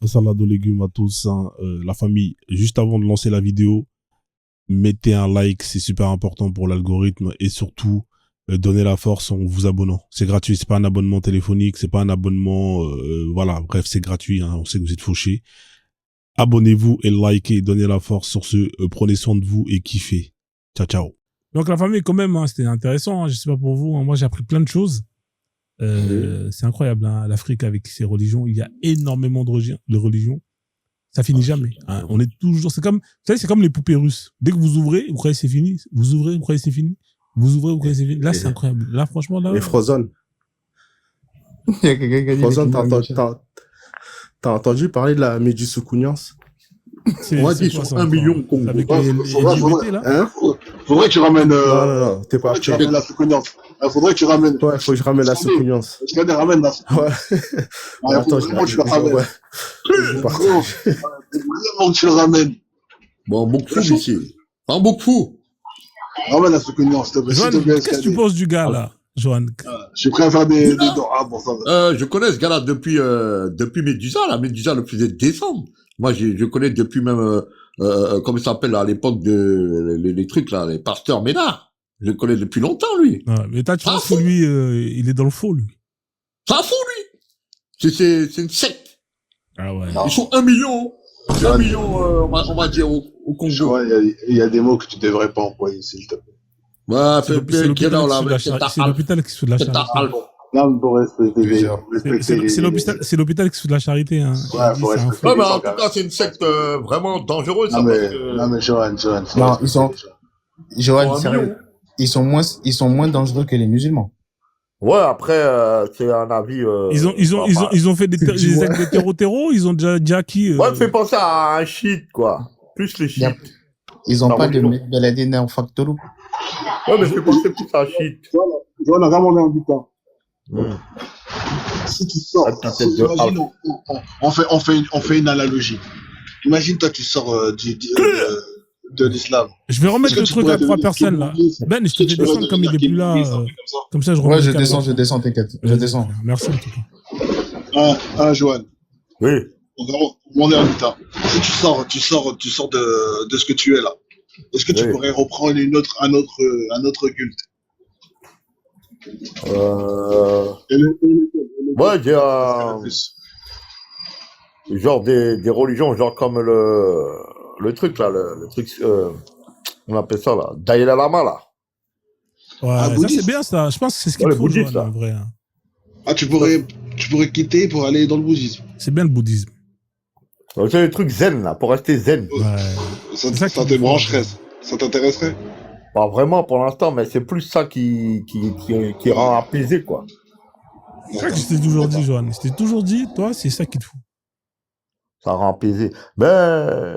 salade aux légumes à tous, hein. La famille. Juste avant de lancer la vidéo, mettez un like, c'est super important pour l'algorithme et surtout donnez la force en vous abonnant. C'est gratuit, c'est pas un abonnement téléphonique, c'est pas un abonnement, voilà, bref, c'est gratuit, hein, on sait que vous êtes fauchés. Abonnez-vous et likez, donnez la force sur ce, prenez soin de vous et kiffez. Ciao, ciao. Donc la famille quand même, hein, c'était intéressant, hein, je sais pas pour vous, hein, moi j'ai appris plein de choses. C'est incroyable, hein, l'Afrique avec ses religions, il y a énormément de religions. Ça finit jamais. Hein. On est toujours, c'est comme, vous savez, c'est comme les poupées russes. Dès que vous ouvrez, vous croyez que c'est fini. Vous ouvrez, vous croyez que c'est fini. Vous ouvrez, vous croyez que c'est fini. Là, c'est incroyable. Là, franchement, là. Et Frozen. Il y a quelqu'un qui a dit. Frozen, t'as entendu parler de la méduse Kounias? On va dire sur 1 million de Congo. Avec les LGBT, là. Hein? Faudrait que tu ramènes. Non, t'es pas tu ramènes la Soukougnance. Faudrait que tu ramènes. Ouais, faut que je ramène la Soukougnance. Je te ramène la Soukougnance. Ouais. Attends, vraiment que tu le ramènes. Vraiment que tu le ramènes. Bon, beaucoup ici. Pas beaucoup. Ramène la Soukougnance, s'il te plaît. Qu'est-ce que tu penses du gars, là, Johan? Je suis prêt à faire des dons. Ah, bon, ça va. Je connais ce gars-là depuis Médusa. La Médusa le faisait descendre. Moi, je connais depuis même, comment ça s'appelle à l'époque de les trucs là, les pasteurs Ménard. Je le connais depuis longtemps, lui. Ouais, mais tu vois que lui, il est dans le faux, lui. Ça fout, lui. C'est une secte. Ah ouais. Ils sont 1 million. 1 million, on va dire, au Congo. Ouais, il y a des mots que tu devrais pas employer, s'il te plaît. Ouais, c'est l'hôpital qui se fout de la charité. Non, pour respecter c'est l'hôpital qui se fout de la charité, hein. Ouais, pour respecter. Ouais, mais en tout cas, c'est une secte vraiment dangereuse. Non, mais Johan. Non, ils sont. Johan, sérieux. Ils sont moins dangereux que les musulmans. Ouais, après, c'est un avis. Ils ont fait des actes de terreau, ils ont déjà acquis. Ouais, fait penser à un shit, quoi. Plus les shit. Ils ont pas de Beladine en factolo. Ouais, mais fait penser plus à un shit. Johan a vraiment un butin. Si tu sors, on fait une analogie. Imagine, toi, tu sors de l'islam. Je vais remettre le truc à 3 personnes, là. Ben, je te fais descendre comme il est plus là. Comme ça, je remets. Ouais, je descends, t'inquiète. Je descends. Merci, en tout cas. Johan. Oui. On est en butin. Si tu sors de ce que tu es là, est-ce que tu pourrais reprendre un autre culte? Ouais, genre des religions, genre comme le truc là, le truc, on appelle ça là, Dalai Lama là. Ouais, ça c'est bien ça. Je pense que c'est ce qu'il faut, Johan, en vrai. Ah, tu pourrais quitter pour aller dans le bouddhisme. C'est bien le bouddhisme. C'est le truc zen là, pour rester zen. Ouais. Ça te brancherait, ça t'intéresserait? Pas vraiment pour l'instant, mais c'est plus ça qui rend apaisé, quoi. C'est ça que je t'ai toujours dit, Johan. Je t'ai toujours dit, toi, c'est ça qui te fout. Ça rend apaisé. Mais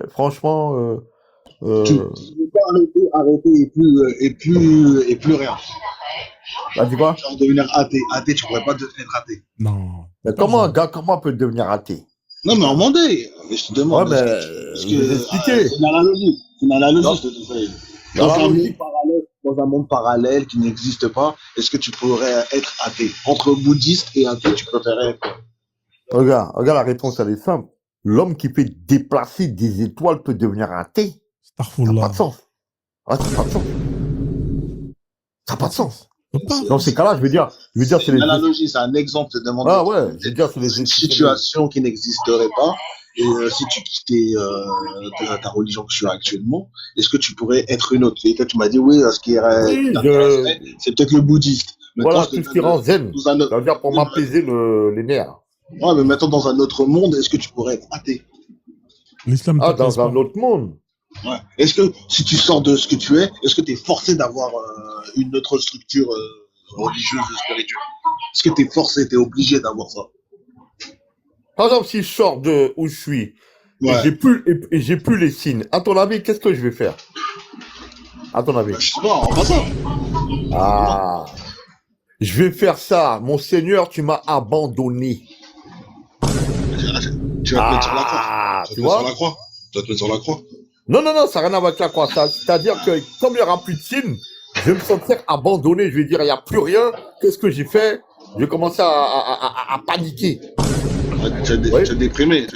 franchement, tu veux pas arrêter et plus rien. Là, tu vois? Devenir athée, tu pourrais pas devenir athée. Non. Mais comment un gars, comment peut devenir athée? Non, mais en demandez. Je te demande. Ouais, mais je vais expliquer. C'est une analogie, je te dis. Dans un monde parallèle qui n'existe pas, est-ce que tu pourrais être athée? Entre bouddhiste et athée, tu préférerais quoi? Regarde, la réponse, elle est simple. L'homme qui peut déplacer des étoiles peut devenir athée. Ça n'a pas de sens. Ah, ça n'a pas de sens. Ça n'a pas de sens. Dans ces cas-là, je veux dire, c'est une analogie, c'est un exemple de demander. Ah ouais, je veux dire, c'est des situations qui n'existeraient pas. Et si tu quittais ta religion que tu as actuellement, est-ce que tu pourrais être une autre? Et toi, tu m'as dit oui, ce qui est c'est peut-être le bouddhiste. Voilà, tout ce qui rend zen. Ça veut dire pour m'apaiser les nerfs. Ouais, mais maintenant dans un autre monde, est-ce que tu pourrais être athée? L'islam. Ah, dans un autre monde. Ouais. Est-ce que si tu sors de ce que tu es, est-ce que tu es forcé d'avoir une autre structure religieuse ou spirituelle? Est-ce que tu es forcé, tu es obligé d'avoir ça? Par exemple, si je sors de où je suis, et j'ai plus les signes, à ton avis, qu'est-ce que je vais faire? À ton avis? Je sais pas, en passant. Ah. Je vais faire ça. Mon Seigneur, tu m'as abandonné. Tu vas te mettre sur la croix. Tu vois? Tu vas te mettre sur la croix. Non, ça n'a rien à voir avec la croix. C'est-à-dire que comme il n'y aura plus de signes, je vais me sentir abandonné. Je vais dire, il n'y a plus rien. Qu'est-ce que j'ai fait? Je vais commencer à paniquer. Tu as déprimé.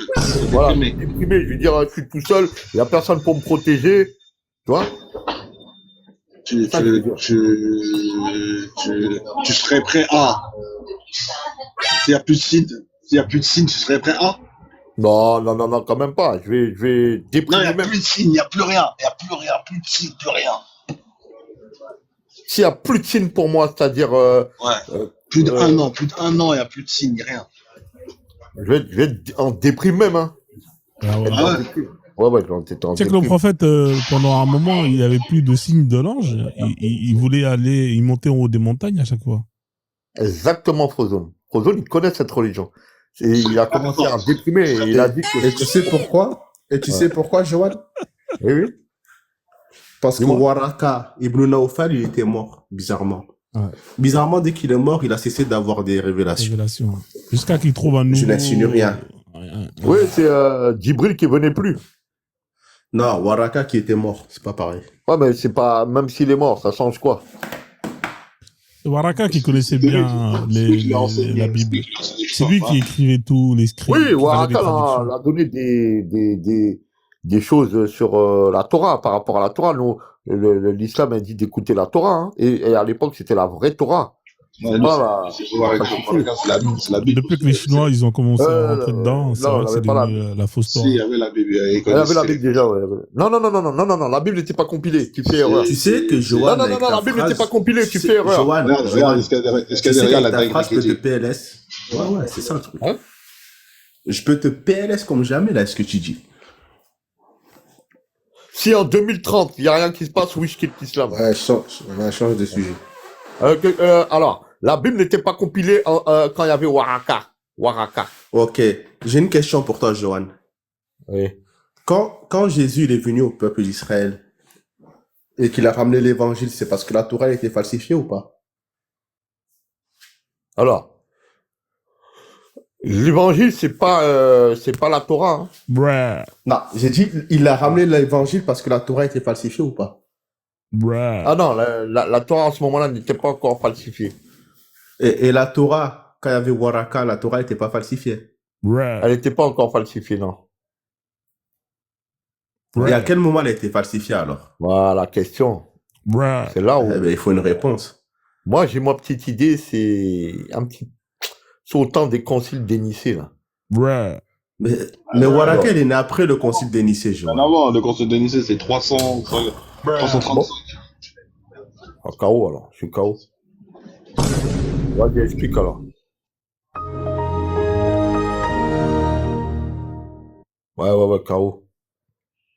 Voilà, déprimé. Je veux dire, je suis tout seul, il n'y a personne pour me protéger. Tu vois? Tu serais prêt à. S'il n'y a plus de signes, tu serais prêt à. Non, quand même pas. Je vais déprimer. Non, il n'y a plus de signes, il n'y a plus rien. Plus de signes, plus rien. S'il n'y a plus de signes pour moi, c'est-à-dire. Plus d'un an, il n'y a plus de signes, rien. Je vais être en déprime même, hein. Ah ouais. Ouais, je vais être en Tu sais que le prophète, pendant un moment, il avait plus de signes de l'ange. Il voulait il montait en haut des montagnes à chaque fois. Exactement, Frozone. Frozone, il connaît cette religion. Et il a commencé à déprimer et il a dit que... Et tu sais pourquoi? sais pourquoi, Johan? Oui. Parce que Waraka, Ibn Naufal, il était mort, bizarrement. Ouais. Bizarrement, dès qu'il est mort, il a cessé d'avoir des révélations. Jusqu'à qu'il trouve un nouveau... Je n'insinue rien. Oui, c'est Djibril qui venait plus. Non, Waraka qui était mort, c'est pas pareil. Ouais, mais c'est pas... Même s'il est mort, ça change quoi? Waraka qui connaissait bien la Bible. C'est lui qui écrivait tous les scripts. Oui, Waraka a donné des choses sur la Torah, par rapport à la Torah. Nous, l'islam a dit d'écouter la Torah, hein. Et à l'époque, c'était la vraie Torah. C'est la Bible. Depuis que les Chinois, ils ont commencé à rentrer dedans, c'est vrai que c'est devenu la fausse Torah. Si, il y avait la Bible. Il y avait la Bible déjà, ouais. Non, la Bible n'était pas compilée, tu fais erreur. Tu sais que Johan... Non, la Bible n'était pas compilée, tu fais erreur. Johan, est-ce qu'il y a derrière la phrase peut te PLS. Ouais, c'est ça le truc. Hein? Je peux te PLS comme jamais, là, ce que tu dis. Si en 2030, il n'y a rien qui se passe, oui, je quitte l'islam. Ouais, on change de sujet. Alors, la Bible n'était pas compilée quand il y avait Waraka. Ok, j'ai une question pour toi, Johan. Oui. Quand Jésus il est venu au peuple d'Israël et qu'il a ramené l'évangile, c'est parce que la Torah a été falsifiée ou pas? Alors, l'évangile, c'est pas la Torah. Hein. Non, j'ai dit, il a ramené l'évangile parce que la Torah a été falsifiée ou pas? Ah non, la Torah, à ce moment-là, n'était pas encore falsifiée. Et la Torah, quand il y avait Waraka, la Torah n'était pas falsifiée? Elle n'était pas encore falsifiée, non. Et à quel moment elle a été falsifiée, alors? Voilà la question. C'est là où... il faut une réponse. Moi, j'ai ma petite idée, c'est au temps des conciles de Nicée, là. Mais Waraka, il est né après le concile de Nicée, Johan. Non, le concile de Nicée, c'est 335. Ah, KO, alors. Je suis KO. Vas-y, explique, alors. Ouais, KO.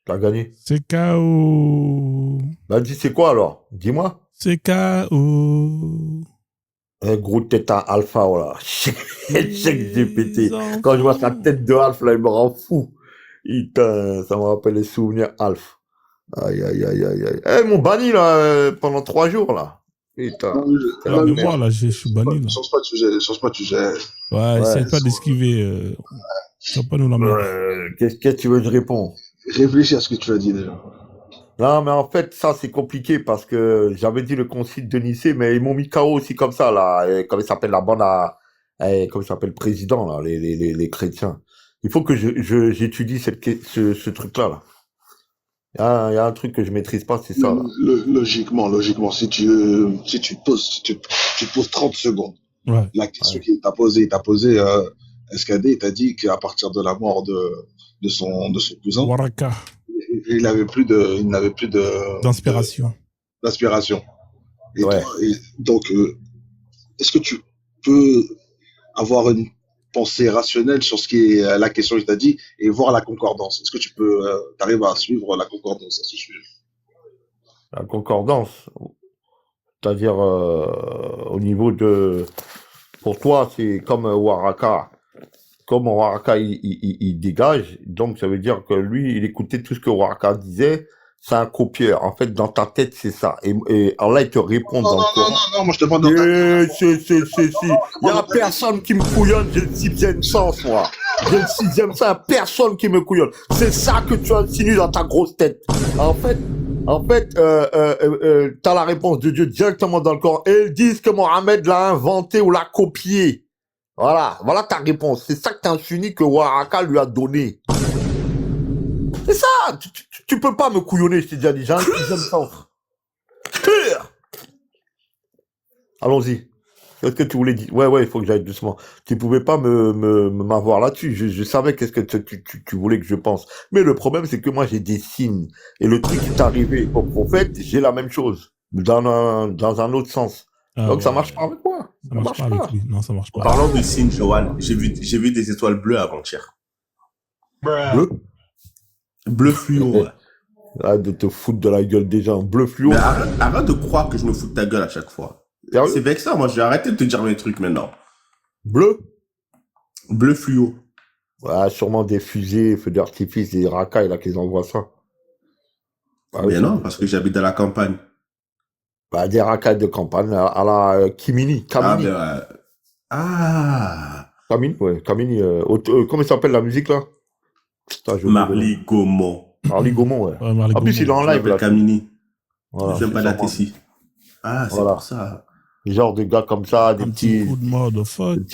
T'as gagné. C'est KO. Bah, dis, c'est quoi, alors? Dis-moi. C'est KO. Un gros tête à Alpha, voilà. J'ai pété. Quand je vois sa tête de Alpha, là, il me rend fou. Putain, ça me rappelle les souvenirs Alpha. Aïe. Eh, ils m'ont banni, là, pendant 3 jours, là. Putain. Moi, là, je suis banni, là. Change pas de sujet. Ouais, essaye pas d'esquiver. Ça va pas nous l'amener. Qu'est-ce que tu veux que je réponde? Réfléchis à ce que tu as dit, déjà. Non, mais en fait, ça, c'est compliqué parce que j'avais dit le concile de Nicée, mais ils m'ont mis KO aussi comme ça, là. Comme il s'appelle la bande comme il s'appelle le président, là, les chrétiens. Il faut que j'étudie ce truc-là, là. Il y a un truc que je maîtrise pas, c'est ça, là. Logiquement, si tu poses 30 secondes, la question qu'il t'a posée, SKD, il t'a dit qu'à partir de la mort de son cousin, Waraka. Il n'avait plus d'inspiration. Et donc, est-ce que tu peux avoir une pensée rationnelle sur ce qui est la question que tu as dit et voir la concordance? Est-ce que tu arrives à suivre la concordance à ce sujet? La concordance, c'est-à-dire au niveau de... Pour toi, c'est comme Waraka. Comme Waraka, il dégage, donc ça veut dire que lui, il écoutait tout ce que Waraka disait, c'est un copieur. En fait, dans ta tête, c'est ça. Et Allah, il te répond dans le Coran. Non, moi je te parle dans ta tête. Il y a personne qui me couillonne, j'ai le 6e sens, moi. J'ai le 6e sens, personne qui me couillonne. C'est ça que tu insinues dans ta grosse tête. En fait, t'as la réponse de Dieu directement dans le Coran. Et ils disent que Mohamed l'a inventé ou l'a copié. Voilà ta réponse. C'est ça que t'as un sunni que Waraka lui a donné. C'est ça. Tu peux pas me couillonner, je t'ai déjà dit. J'ai un sixième sens. Allons-y. Qu'est-ce que tu voulais dire? Ouais, il faut que j'aille doucement. Tu pouvais pas m'avoir là-dessus. Je savais qu'est-ce que tu voulais que je pense. Mais le problème, c'est que moi, j'ai des signes. Et le truc qui est arrivé au prophète, j'ai la même chose. Dans un autre sens. Donc, ça marche pas avec moi. Ça marche pas avec lui. Non, ça marche pas. Parlant de signes, Johan, j'ai vu des étoiles bleues avant-hier. Bleu? Bleu fluo, ouais. Arrête de te foutre de la gueule des gens. Bleu fluo. Mais arrête de croire que je me fous de ta gueule à chaque fois. C'est vexant, moi, j'ai arrêté de te dire mes trucs maintenant. Bleu? Bleu fluo. Ouais, sûrement des fusées, feux d'artifice, des racailles, là, qu'ils envoient ça. Mais non, parce que j'habite dans la campagne. Des racailles de campagne à la Kamini. Kamini, ouais. Kamini. Comment ça s'appelle la musique, là? Marley Gaumont. Marley Gaumont, ouais. En plus, il est en live, là. Kamini. Voilà, j'aime pas dater ici. C'est pour ça. Genre de gars comme ça, des petits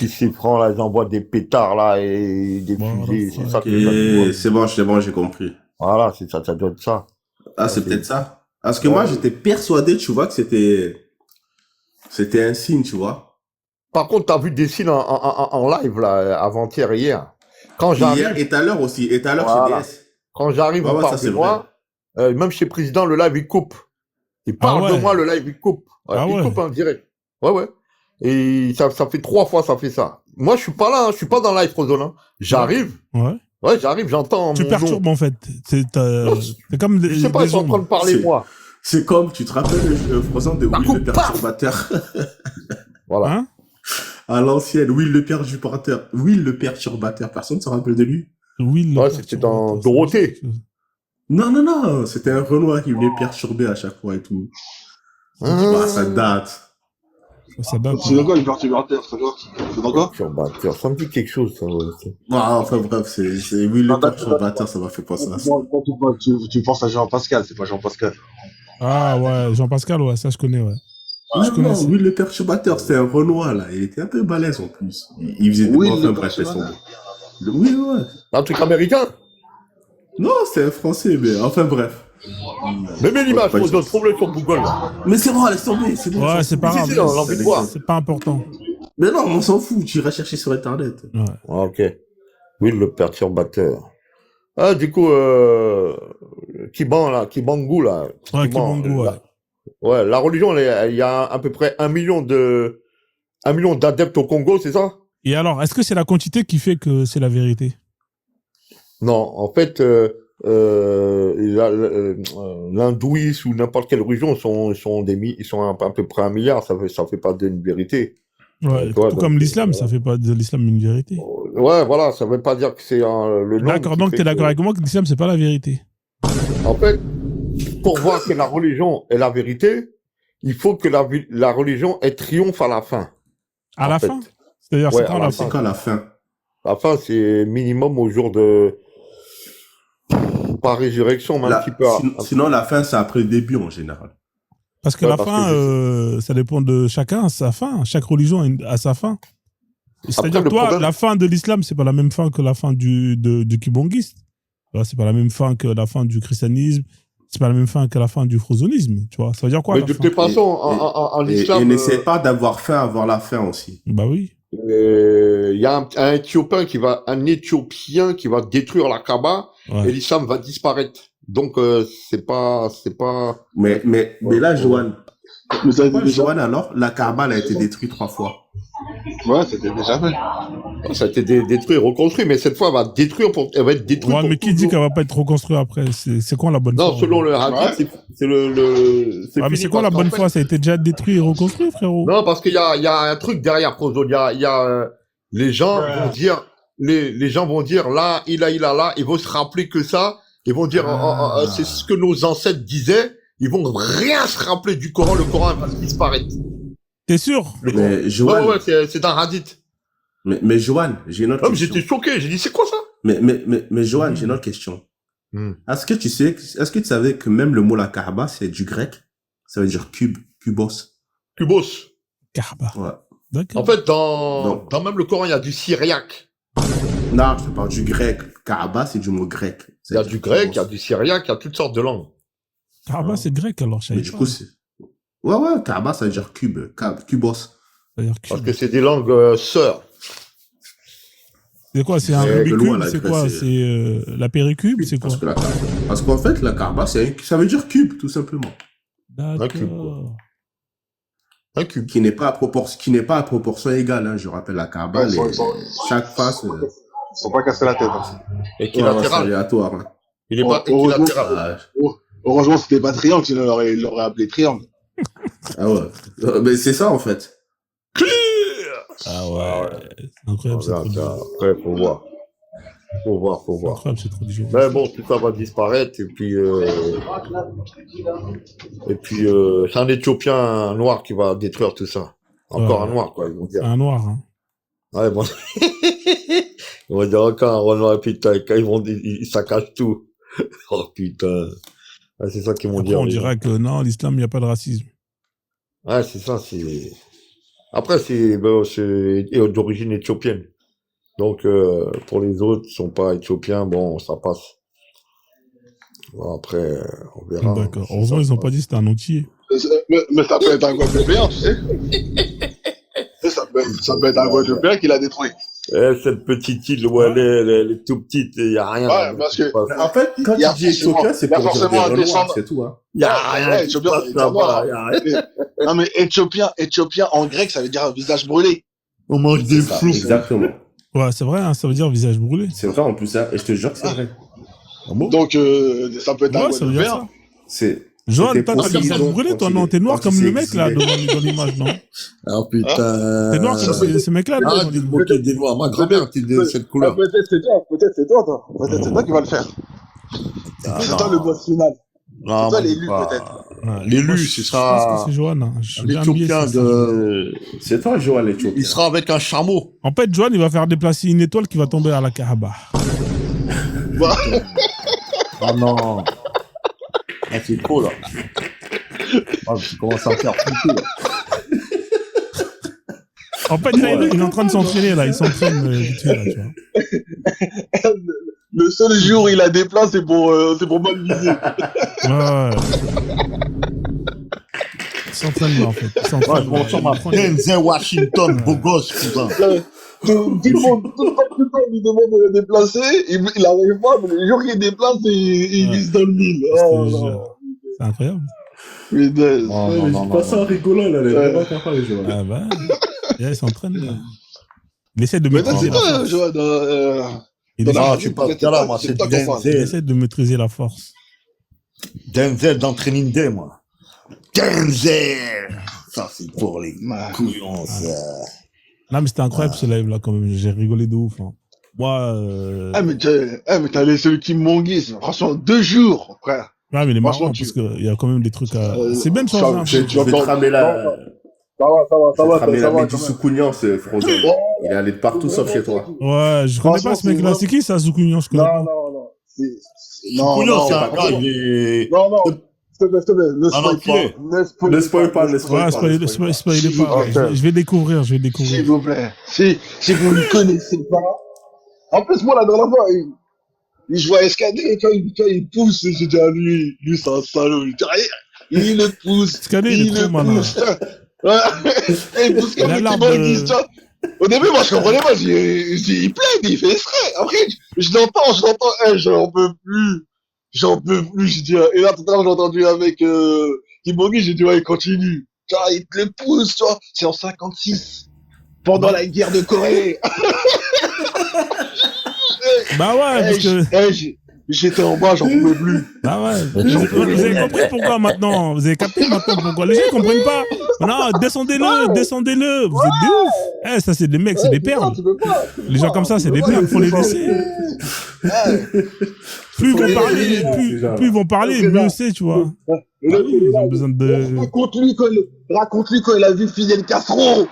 chiffrants, là, ils envoient des pétards, là, et des fusées. C'est ça que c'est bon, j'ai compris. Voilà, c'est ça, ça doit être ça. C'est peut-être ça. Parce que moi, j'étais persuadé, tu vois, que c'était un signe, tu vois. Par contre, t'as vu des signes en live, là, avant-hier et hier. Quand j'arrive. Hier et tout à l'heure aussi, et tout à l'heure chez DS. Quand j'arrive, on parle de moi, même chez Président, le live, il coupe. Il parle de moi, le live, il coupe. Il coupe en direct. Ouais. Et ça fait 3 fois, ça fait ça. Moi, je suis pas là, je suis pas dans live Frozone. Hein. J'arrive. Ouais, j'arrive, j'entends. Tu perturbes, en fait. C'est comme des. Je sais pas, ils sont en train de parler, moi. C'est comme, tu te rappelles, Frozone de Will le perturbateur. Voilà. Hein? À l'ancienne, Will le perturbateur. Will le perturbateur. Personne ne se rappelle de lui. Ouais, c'était dans Dorothée. Non. C'était un Renoir qui venait perturber à chaque fois et tout. Ça date. C'est quoi le perturbateur? C'est quoi? Perturbateur, ça me dit quelque chose, ça. Enfin bref, c'est Will le perturbateur, ça m'a fait penser à ça. Tu penses à Jean-Pascal, c'est pas Jean-Pascal. Ah ouais, Jean-Pascal, ouais, ça je connais, ouais. Non, Will le perturbateur, c'était un Renoir, là. Il était un peu balèze en plus. Il faisait des enfin bref, Oui, ouais. Un truc américain? Non, c'est un français, mais enfin bref. Mais mets l'image, trouve-le sur Google. Mais c'est bon, laisse tomber, c'est bon. Ouais, c'est pas grave. L'envie de voir. C'est pas important. Mais non, on s'en fout, tu iras chercher sur Internet. Ouais. Ok. Oui, le perturbateur. Du coup, Kibangu, là. Ouais, Kibangu, ouais. Ouais, la religion, il y a à peu près 1 million d'adeptes au Congo, c'est ça? Et alors, est-ce que c'est la quantité qui fait que c'est la vérité? Non, en fait, l'hindouisme ou n'importe quelle religion ils sont à peu près 1 milliard, ça fait pas d'une vérité. Ouais, tout comme l'islam, ça fait pas de l'islam une vérité. Ouais, voilà, ça veut pas dire que c'est le nom. D'accord, donc t'es d'accord avec moi que l'islam c'est pas la vérité. En fait, pour voir que la religion est la vérité, il faut que la religion ait triomphe à la fin. À la fin? C'est-à-dire, c'est quand la fin? C'est quand la fin? La fin, c'est minimum au jour de... Par résurrection, mais un petit peu... Sinon, la fin, c'est après le début, en général. Parce que la fin, ça dépend de chacun, sa fin. Chaque religion a sa fin. C'est-à-dire, toi, la fin de l'islam, c'est pas la même fin que la fin du kibongiste. C'est pas la même fin que la fin du christianisme. C'est pas la même fin que la fin du frozonisme, tu vois. Ça veut dire quoi? Mais de toute façon, en islam... Et n'essaie pas d'avoir faim, avoir la faim aussi. Bah oui. Il y a un Éthiopien qui va détruire la Kaaba et l'islam va disparaître. Donc, c'est pas... Mais là, Johan, Johan, alors, la Kaaba, elle a été détruite 3 fois. Ouais, c'était déjà fait. Ça a été détruit et reconstruit, mais cette fois, elle va être détruite. Ouais, mais qui dit qu'elle va pas être reconstruite après? C'est quoi la bonne foi? Non, selon le hadith, c'est mais c'est quoi la bonne foi? Ça a été déjà détruit et reconstruit, frérot? Non, parce qu'il y a un truc derrière, Prozo. Les gens vont dire, les gens vont dire, là, ils vont se rappeler que ça. Ils vont dire, c'est ce que nos ancêtres disaient. Ils vont rien se rappeler du Coran. Le Coran va disparaître. T'es sûr? Mais Johan... Ouais, c'est un hadith. Mais Johan, j'ai une autre question. J'étais choqué. J'ai dit, c'est quoi ça? Mais Johan, j'ai une autre question. Est-ce que tu savais que même le mot la Kaaba, c'est du grec? Ça veut dire cube, kubos. Kubos. Kaaba. Ouais. D'accord. En fait, Non. dans même le Coran, il y a du syriaque. Non, je parle du grec. Kaaba, c'est du mot grec. Il y a du grec, il y a du syriaque, il y a toutes sortes de langues. Kaaba, c'est grec alors, je Mais savais du pas. coup, c'est... Ouais, Kaaba, ça veut dire cube. Kubos. Ça veut dire Parce cube. que c'est des langues sœurs. C'est quoi? C'est un Ouais, de loin, rubicube? la C'est Grèce, quoi? c'est- C'est la péricube? C'est quoi? Parce qu'en fait, la Kaaba, ça veut dire cube, tout simplement. Un cube, quoi. D'accord. Un cube. Qui n'est pas à proportion égale, hein. Je rappelle, la Kaaba, Ouais, chaque face, Ils sont pas cassés la tête. Hein. Et c'est équilatéral. aléatoire, hein. Il est pas Oh, équilatéral. Heureusement, c'était pas triangle, sinon il l'aurait appelé triangle. Ah ouais. Mais c'est ça, en fait. Ah ouais. C'est incroyable, cette religion. Après, faut voir. Faut voir. C'est incroyable, cette religion. Mais bon, tout ça va disparaître et puis c'est un Éthiopien noir qui va détruire tout ça. Encore Ouais. un noir, quoi, ils vont C'est dire. un noir, hein. Ouais, bon. Ils vont dire encore un Renoir, putain, quand ils saccagent tout. Oh putain. Ouais, c'est ça qu'ils vont Après, dire. on les dira gens. que non, l'islam, il n'y a pas de racisme. Ouais, c'est ça, c'est. Après, c'est d'origine éthiopienne. Donc, pour les autres qui sont pas éthiopiens, bon, ça passe. Bon, après, on verra. D'accord. Si Heureusement, ça ils n'ont passe. pas dit que c'était un entier. Mais ça peut être un Guadeloupéen, tu sais. Ça peut être un Guadeloupéen qui l'a détruit. Cette petite île où elle est tout petite, il n'y a rien. Ouais, parce que- En fait, quand Il y a tu dis éthiopien, c'est il y a pour dire forcément des un Renois, descendant. c'est tout, hein. Il n'y a Ouais, rien. ouais, qui Éthiopien, passe c'est là-bas, un y a rien. Non, mais Éthiopien en grec, ça veut dire un visage brûlé. On mange des C'est ça, flous. exactement. Ouais, c'est vrai, hein, ça veut dire visage brûlé. C'est vrai, en plus, hein, et je te jure que c'est vrai. Donc, ça peut être un Ouais, ça veut dire Guadeloupéen. ça. C'est... Johan, C'était toi, t'as le possible, visage donc, brûlé, quand toi, il non? est- T'es noir quand comme il le s'est mec, là, exilé. dans l'image, non? Ah putain. T'es noir comme ce mec-là, non? Arrête de te moquer des noirs. Ma grand-mère était de cette couleur. Peut-être c'est toi, toi. Peut-être c'est toi qui vas le faire. C'est toi le boss final. Non, C'est toi moi, l'élu, pas- peut-être. Ouais. L'élu, Moi, ce Je pense sera que c'est Johan. Hein. Je suis bien habillé, l'Éthiopien c'est ça. de. C'est toi, Joël, l'Éthiopien. Il sera avec un chameau. En fait, Johan, il va faire déplacer une étoile qui va tomber à la Kaaba. Ah non. Ah, c'est trop là. Ah, je commence à faire flipper. En fait, là, il est en train de s'entraîner, là. Il s'entraîne vite fait, là, tu vois. Le seul jour où il a des plans, c'est pour mal viser. Ouais. Il s'entraîne, là, en fait. Il Ouais, s'entraîne. je m'en sors ma Denzel Washington, beau gosse, putain. Tout le monde lui demande de le déplacer, il n'arrive pas, mais le jour qu'il déplace, il vise dans le mille. Je Oh te non. jure. C'est incroyable. Putain. Non, Ouais, non, mais non, je non. passe ça en rigolant, là, elle est vraiment capable, Joël. Ah bah. Et là, il s'entraîne, là. Il essaie de Mais toi, maîtriser c'est la toi, force. Joanne. Il Non, essaie- Non, non, je suis pas ce gars-là, moi, c'est toi qu'on parle. il Denzel. essaie de maîtriser la force. Denzel dans Training Day, moi. Denzel! Ça, c'est pour les couillons, ça. Non, mais c'était incroyable, ce live-là, quand même. J'ai rigolé de ouf. Hein. Moi, Ah, mais t'as laissé le Kim Mongis. Franchement, 2 jours, frère. ouais, mais il est franchement, marrant tu- parce qu'il y a quand même des trucs à. Euh, C'est bien de ça- changer un tu- peu. tu Je vais vas te ramer la... Ça va, ramer la quand du même. Soukounian, ce Frozen. Il est allé de partout sauf chez toi. Ouais, je connais Franchement, pas ce mec-là. c'est C'est qui ça, Zoukunion? Je connais Non, pas. non. Non, Couillon, non, c'est un pas gars, trop. il est. Non, s'il te plaît, ne Un spoil enculé. pas. Ne spoil pas, ne Ouais, spoil pas. spoilez pas. S'il vous plaît. Je vais découvrir. S'il vous plaît. Si vous ne connaissez pas. En plus, moi, la dernière fois, je vois Escadé, et quand il pousse, je dis à lui, c'est un salaud. Je dis, il le pousse. Escadé, il est trop malin. Ouais. Et il pousse Il a comme l'air le Kim de- Mongis, tu vois. Au début, moi, je comprenais pas. Je dis, il plaide, il fait exprès. Après, je l'entends, j'en peux plus. Je dis, et là, tout à l'heure, j'ai entendu avec, Kim Mongis, j'ai dit, ouais, il continue. Tu vois, il te le pousse, tu vois. C'est en 56. Pendant la guerre de Corée. Bah ouais, parce que. J'étais en bas, j'en pouvais plus. Bah ouais. Vous avez compris pourquoi maintenant. Vous avez capté maintenant pourquoi. Les gens ne comprennent pas. Non, descendez-le. Vous êtes des ouf. Eh, ça, c'est des mecs, c'est des perles. Tu peux pas. Les gens comme ça, c'est des perles. Faut les laisser. Plus ils vont parler, plus ils vont parler, mieux c'est, tu vois. Ah oui, ils ont besoin de. Raconte-lui quand il a vu Fidel Castro.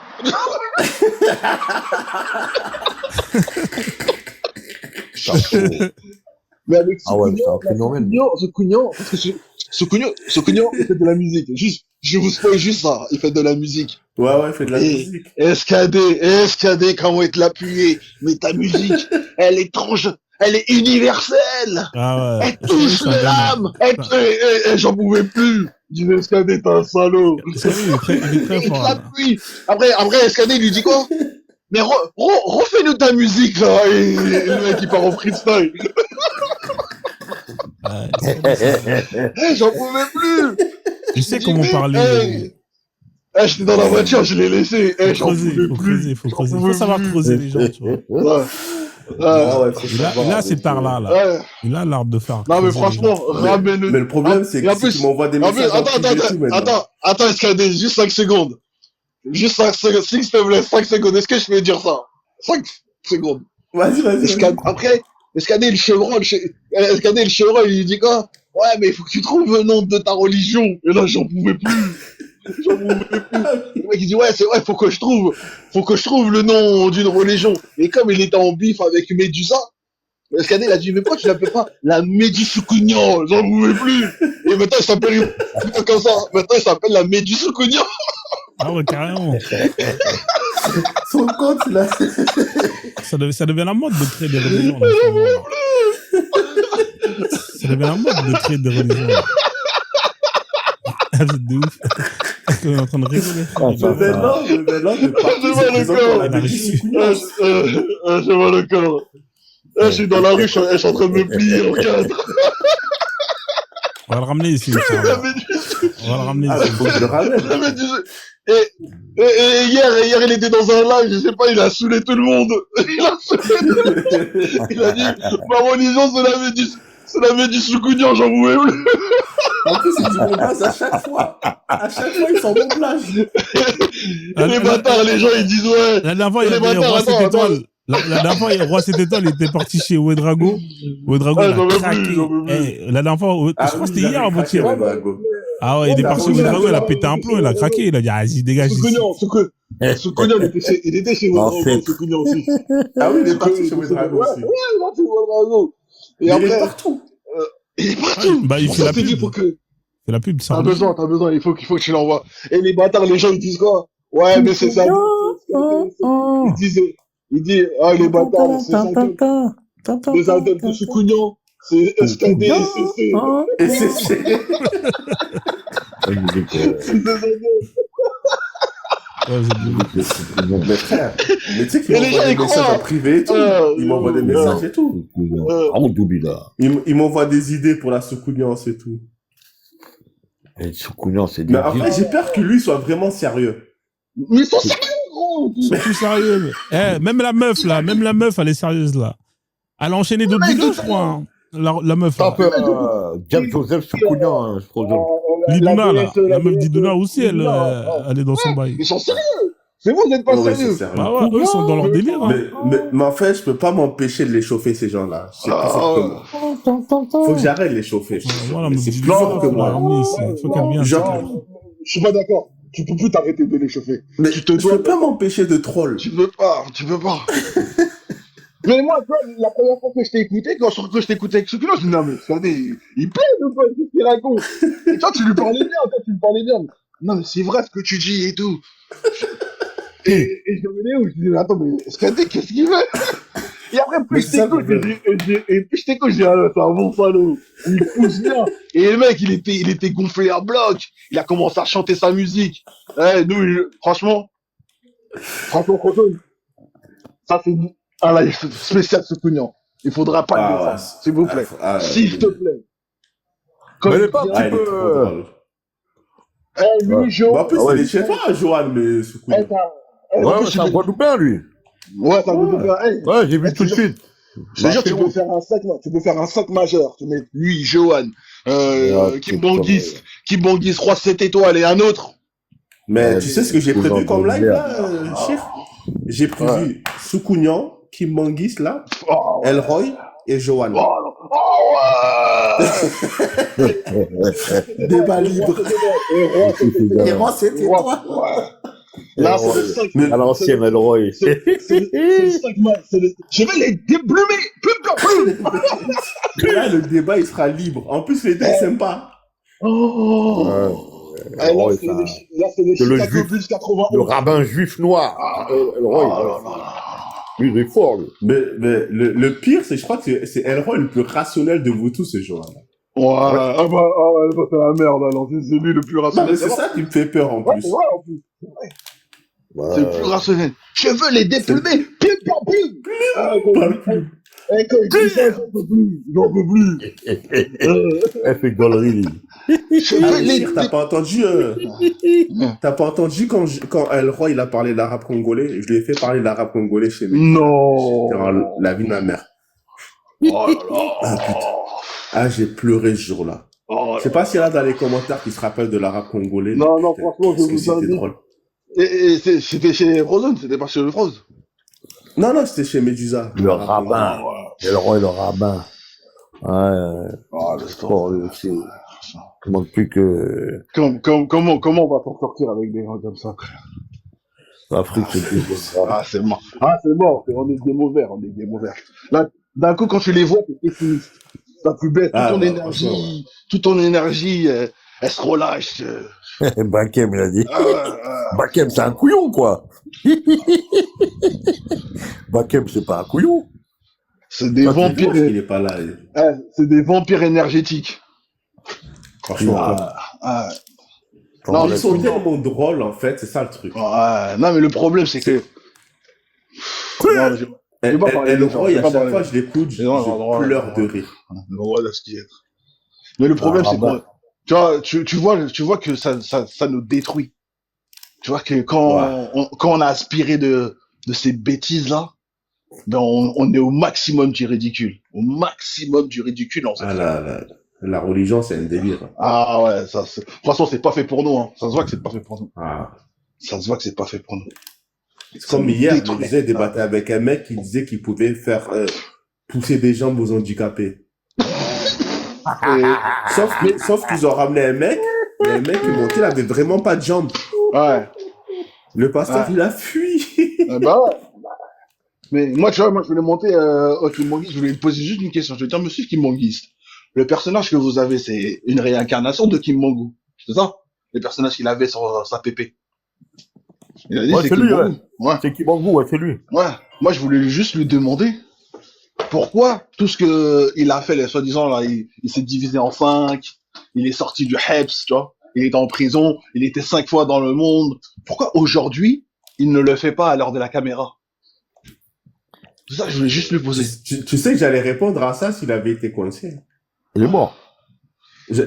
Mais avec Ah ouais, c'est un phénomène. ce Cougnon, parce que ce Cougnon, il fait de la musique. Juste, Je vous spoil juste ça. Il fait de la musique. Ouais, il fait de la musique. SKD, comment il te l'a appuyé. Mais ta musique, elle est elle est universelle. Ah ouais. Elle touche l'âme. J'en pouvais plus. Je dis, SKD, t'es un salaud. Il est très fort. Après, SKD lui dit quoi? Mais refais-nous ta musique, là. Et le mec, il part en freestyle. J'en pouvais plus. Tu sais comment parler. J'étais dans la voiture, je l'ai laissé. J'en pouvais plus. Faut savoir creuser les gens, tu vois. Il a cet art-là. Il a l'art de faire. Non, mais franchement, ramène-le. Mais le problème, c'est que si tu m'envoies des messages. Attends, SKD, juste 5 secondes. Juste 5 secondes, s'il te plaît, 5 secondes. Est-ce que je peux dire ça? 5 secondes. Vas-y. Après, SKD, le chevron, il dit quoi? Ouais, mais il faut que tu trouves le nom de ta religion. Et là, j'en pouvais plus. Le mec, il dit, ouais, c'est vrai, faut que je trouve le nom d'une religion. Et comme il était en bif avec Médusa, SKD, il a dit, mais pourquoi tu l'appelles pas la Médusucugnan? J'en pouvais plus. Et maintenant, il s'appelle comme ça. Maintenant, il s'appelle la Médusucugnan. Ah ouais, carrément. Son compte, là. Ça devient la mode de créer des religions. Ça devient la mode de créer des religions. C'est de ouf. On est en train de rigoler. Mais non, j'ai mal au corps. Je suis dans la rue, je suis en train de me plier en quatre. On va le ramener ici. On va le ramener ici. Faut que je le ramène. Et hier, il était dans un live, je sais pas, il a saoulé tout le monde. Il a dit, ma religion, c'est la Médusucugnan, j'en pouvais plus. En plus, ils disent base à chaque fois. À chaque fois, ils s'en vont plage. Les bâtards, les gens, ils disent ouais. La dernière fois, il y avait Roi Cette Étoile. La dernière fois, Roi Cette Étoile, il était parti chez Ouedraogo. Ouedraogo, il a craqué. La dernière fois, je crois que c'était hier, avant-hier. Ah ouais, il est parti chez Ouedraogo, il a pété un plomb, il a craqué. Il a dit, vas-y, dégage. Soukognan, il était chez Ouedraogo, Soukognan aussi. Ah oui, il est parti chez Ouedraogo aussi. Ouais, il est parti chez Ouedraogo. Et après, il est partout. Il est partout. Bah, il fait la pub. C'est la pub, ça. T'as besoin, il faut que tu l'envoies. Et les bâtards, les gens, ils disent quoi? Ouais, mais c'est ça. Ils disent, ah, les bâtards, c'est ça. Les adeptes de Soukognan, c'est SKD, et c'est mais frère, mais tu sais qu'il m'envoie des messages en privé et tout. Il m'envoie des messages et tout. Il m'envoie des idées pour la Soukognan et tout. Soukognan, c'est mais après, j'ai peur que lui soit vraiment sérieux. Mais ils sont sérieux, gros! Ils sont tous sérieux. Même la meuf, elle est sérieuse, là. Elle a enchaîné d'autres vidéos, je crois. La meuf. Jack Joseph Soukognan, je crois. Liduna, là. La meuf d'Iduna aussi, elle est dans son bail. Ils sont sérieux! C'est vous n'êtes pas sérieux! Ah ouais, eux, ils sont dans leur délire. Mais en fait, je peux pas m'empêcher de les chauffer, ces gens-là. C'est plus fort que moi. Faut que j'arrête de les chauffer. C'est plus fort que moi. Faut qu'elle vienne. Je suis pas d'accord. Tu peux plus t'arrêter de les chauffer. Mais je peux pas m'empêcher de troll. Tu peux pas. Mais moi, la première fois que je t'ai écouté, quand je t'ai écouté avec Soukognan, je me dis, non, mais regardez, il plaît ou pas, qu'est-ce qu'il raconte? Et toi, tu lui parlais bien, Non, mais c'est vrai ce que tu dis et tout. Et je me dis, je dis, mais attends, mais SKD, qu'est-ce qu'il fait? Et après, plus je t'écoute, je dis, ah, c'est un bon salaud. Il pousse bien. Et le mec, il était gonflé à bloc. Il a commencé à chanter sa musique. Nous, franchement, ça c'est un live spécial Soukognan. Il faudra pas le faire, s'il vous plaît. S'il te plaît. Mais il est pas un petit peu... lui, Jo. En plus, il est chez toi, Johan, mais Soukognan. Ouais, c'est un Guadeloupéen, lui. Ouais, c'est un Guadeloupéen. Ouais, j'ai vu tout de suite. Je te jure, tu peux faire un 5 majeur. Tu mets lui, Johan, Kim Bangis, Roi Cette Étoile et un autre. Mais tu sais ce que j'ai prévu comme live, là, chef? J'ai prévu Soukognan, Kim Bangis, là, Elroy et Johan. Débat libre. Et Roi Cette Étoile. Là, c'est le 5. À l'ancienne, Elroy. C'est le 5 match. Je vais les déblumer. Là, le débat, il sera libre. En plus, les deux, ils s'aiment pas. c'est les Chicago Bulls 91. Le rabbin juif noir. Lui, il est fort, lui. Mais le pire, c'est, je crois que c'est Elroy le plus rationnel de vous tous, ce jour-là. C'est la merde, alors. C'est lui le plus rationnel. C'est ça qui me fait peur, en plus. En plus. C'est le plus rationnel. Cheveux les déplumés. Plus. Quand il dit ça, j'en peux plus. Elle fait gaulerie, T'as pas entendu quand Elroy il a parlé l'arabe congolais? Je lui ai fait parler l'arabe congolais chez lui. Non. Dans la vie de ma mère. Oh là là. Ah putain. Ah, j'ai pleuré ce jour-là. Je sais pas s'il y en a dans les commentaires qui se rappellent de l'arabe congolais. Non, franchement, je vous invite. C'était drôle. Et c'était chez Rosen, c'était pas chez le Froze. Non, c'était chez Médusa. Le rabbin. Elroy, le rabbin. Le sport, lui aussi. Il manque plus que... Comment on va s'en sortir avec des gens comme ça? L'Afrique, c'est mort. On est des mauvais, Là, d'un coup, quand tu les vois, t'es pessimiste. Tu baisses toute ton énergie, elle se relâche. Bakem, il a dit. Bakem, c'est un couillon, quoi. Bakem, c'est pas un couillon. C'est des vampires. Il est pas là. C'est des vampires énergétiques. Franchement. Non, ils sont tellement drôles, en fait. C'est ça le truc. Non, mais le problème, c'est que. Elroy, à chaque fois, je l'écoute, je pleure de rire. Mais le problème, c'est que, tu vois que ça nous détruit. Tu vois que quand on a aspiré de ces bêtises-là, ben on est au maximum du ridicule. Au maximum du ridicule, en fait. La religion, c'est un délire. Ah ouais, franchement, c'est pas fait pour nous, hein. Ça se voit que c'est pas fait pour nous. Ça se voit que c'est pas fait pour nous. Comme hier, je disais, débattais avec un mec qui disait qu'il pouvait faire pousser des jambes aux handicapés. Sauf qu'ils ont ramené un mec, et un mec qui montait, il avait vraiment pas de jambes. Ouais. Le pasteur, il a fui. Bah ouais. Mais moi, tu vois, je voulais monter au Kimongis, je voulais lui poser juste une question. Je vais dire, monsieur Kimongis, le personnage que vous avez, c'est une réincarnation de Kim Mongu. C'est ça? Le personnage qu'il avait sur sa pépé. Il a dit, c'est lui, ouais. C'est Kim Mongu, c'est lui. Ouais. Moi, je voulais juste lui demander pourquoi tout ce que il a fait, soi-disant, là, il s'est divisé en 5, il est sorti du Heps, tu vois. Il était en prison, il était 5 fois dans le monde. Pourquoi aujourd'hui, il ne le fait pas à l'heure de la caméra? C'est ça que je voulais juste lui poser. Tu sais que j'allais répondre à ça s'il avait été coincé. Il est mort. Les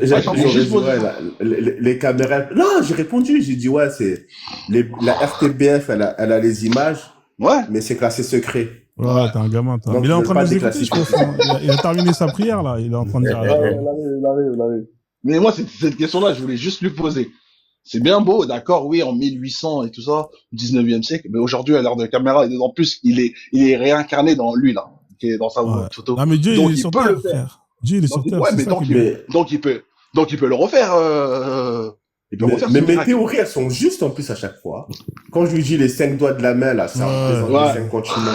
caméras. Non, j'ai répondu. J'ai dit, ouais, c'est la RTBF, elle a les images. Ouais. Mais c'est classé secret. Ouais, t'es un gamin, toi. Mais il est en train de déclasser, je pense. Il a terminé sa prière, là. Il est en train de dire. Mais moi, cette question-là, je voulais juste lui poser. C'est bien beau, d'accord, oui, en 1800 et tout ça, 19e siècle, mais aujourd'hui, à l'heure de la caméra, en plus, il est réincarné dans lui, là, qui est dans sa photo. Ah, mais Dieu, il est sur terre, frère. Dieu, il est sur terre. Ouais, mais donc il peut le refaire, mais mes théories, elles sont justes, en plus, à chaque fois. Quand je lui dis les 5 doigts de la main, là, ça représente les 5 continents.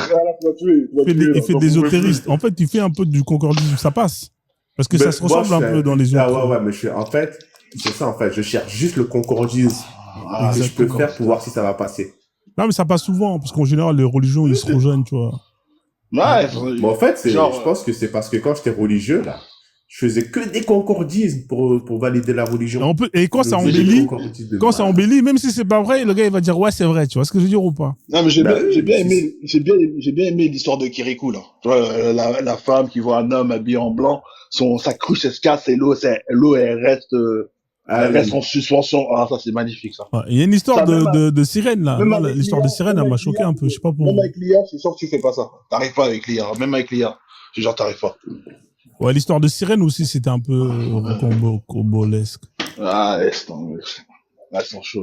Il fait des ésotéristes. En fait, il fait un peu du concordisme, ça passe. Parce que ça se ressemble un peu dans les autres. Ah ouais, mais en fait, c'est ça, en fait. Je cherche juste le concordisme que je peux faire pour voir si ça va passer. Non, mais ça passe souvent, parce qu'en général, les religions, ils se rejoignent, tu vois. Ouais. Mais en fait, je pense que c'est parce que quand j'étais religieux, là, je faisais que des concordismes pour valider la religion. Et quand ça embellit, même si c'est pas vrai, le gars, il va dire, ouais, c'est vrai, tu vois ce que je veux dire ou pas? Non, mais j'ai bien aimé l'histoire de Kirikou, là. Tu vois, la femme qui voit un homme habillé en blanc, sa cruche, elle se casse et l'eau, elle reste en suspension. Ah, ça, c'est magnifique, ça. Il y a une histoire de sirène, là. L'histoire de sirène, elle m'a choqué un peu. Je sais pas pourquoi. Même avec l'IA, c'est sûr que tu fais pas ça. T'arrives pas avec l'IA. Même avec l'IA. Genre, t'arrives pas. Ouais, l'histoire de sirène aussi, c'était un peu rocambolesque. Ah, ils sont chauds.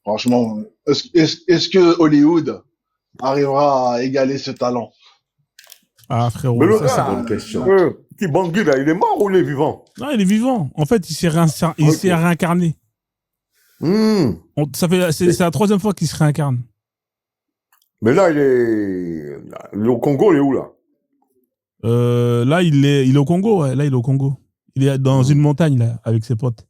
Franchement, est-ce que Hollywood arrivera à égaler ce talent? Ah, frérot, c'est une bonne question. Petit Bangui, là, il est mort ou il est vivant? Non, il est vivant. En fait, il s'est réincarné. C'est la 3e fois qu'il se réincarne. Mais là, il est au Congo, il est où, là? Là, il est au Congo, ouais. Là, il est au Congo. Il est dans une montagne, là, avec ses potes.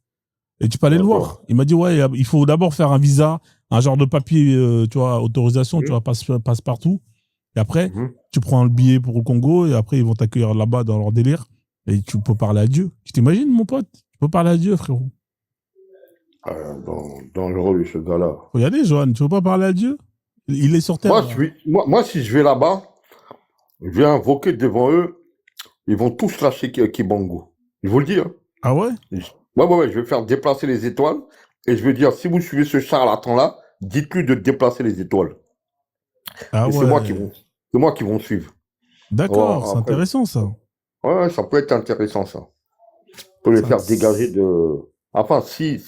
Et tu peux aller le voir. Il m'a dit, ouais, il faut d'abord faire un visa, un genre de papier, tu vois, autorisation, tu vois, passe partout. Et après, tu prends le billet pour le Congo et après, ils vont t'accueillir là-bas dans leur délire. Et tu peux parler à Dieu. Tu t'imagines, mon pote? Tu peux parler à Dieu, frérot. Dangereux, ce gars-là. Faut y aller, Johan. Tu veux pas parler à Dieu? Il est sur terre. Moi, si je vais là-bas, je vais invoquer devant eux, ils vont tous lâcher Kibangu. Je vous le dis. Hein. Ah ouais? Ouais. Je vais faire déplacer les étoiles et je vais dire, si vous suivez ce charlatan-là, dites-lui de déplacer les étoiles. Ah ouais. C'est moi qui vont suivre. D'accord, c'est intéressant ça. Ouais, ça peut être intéressant ça. On peut les faire dégager de... Enfin, si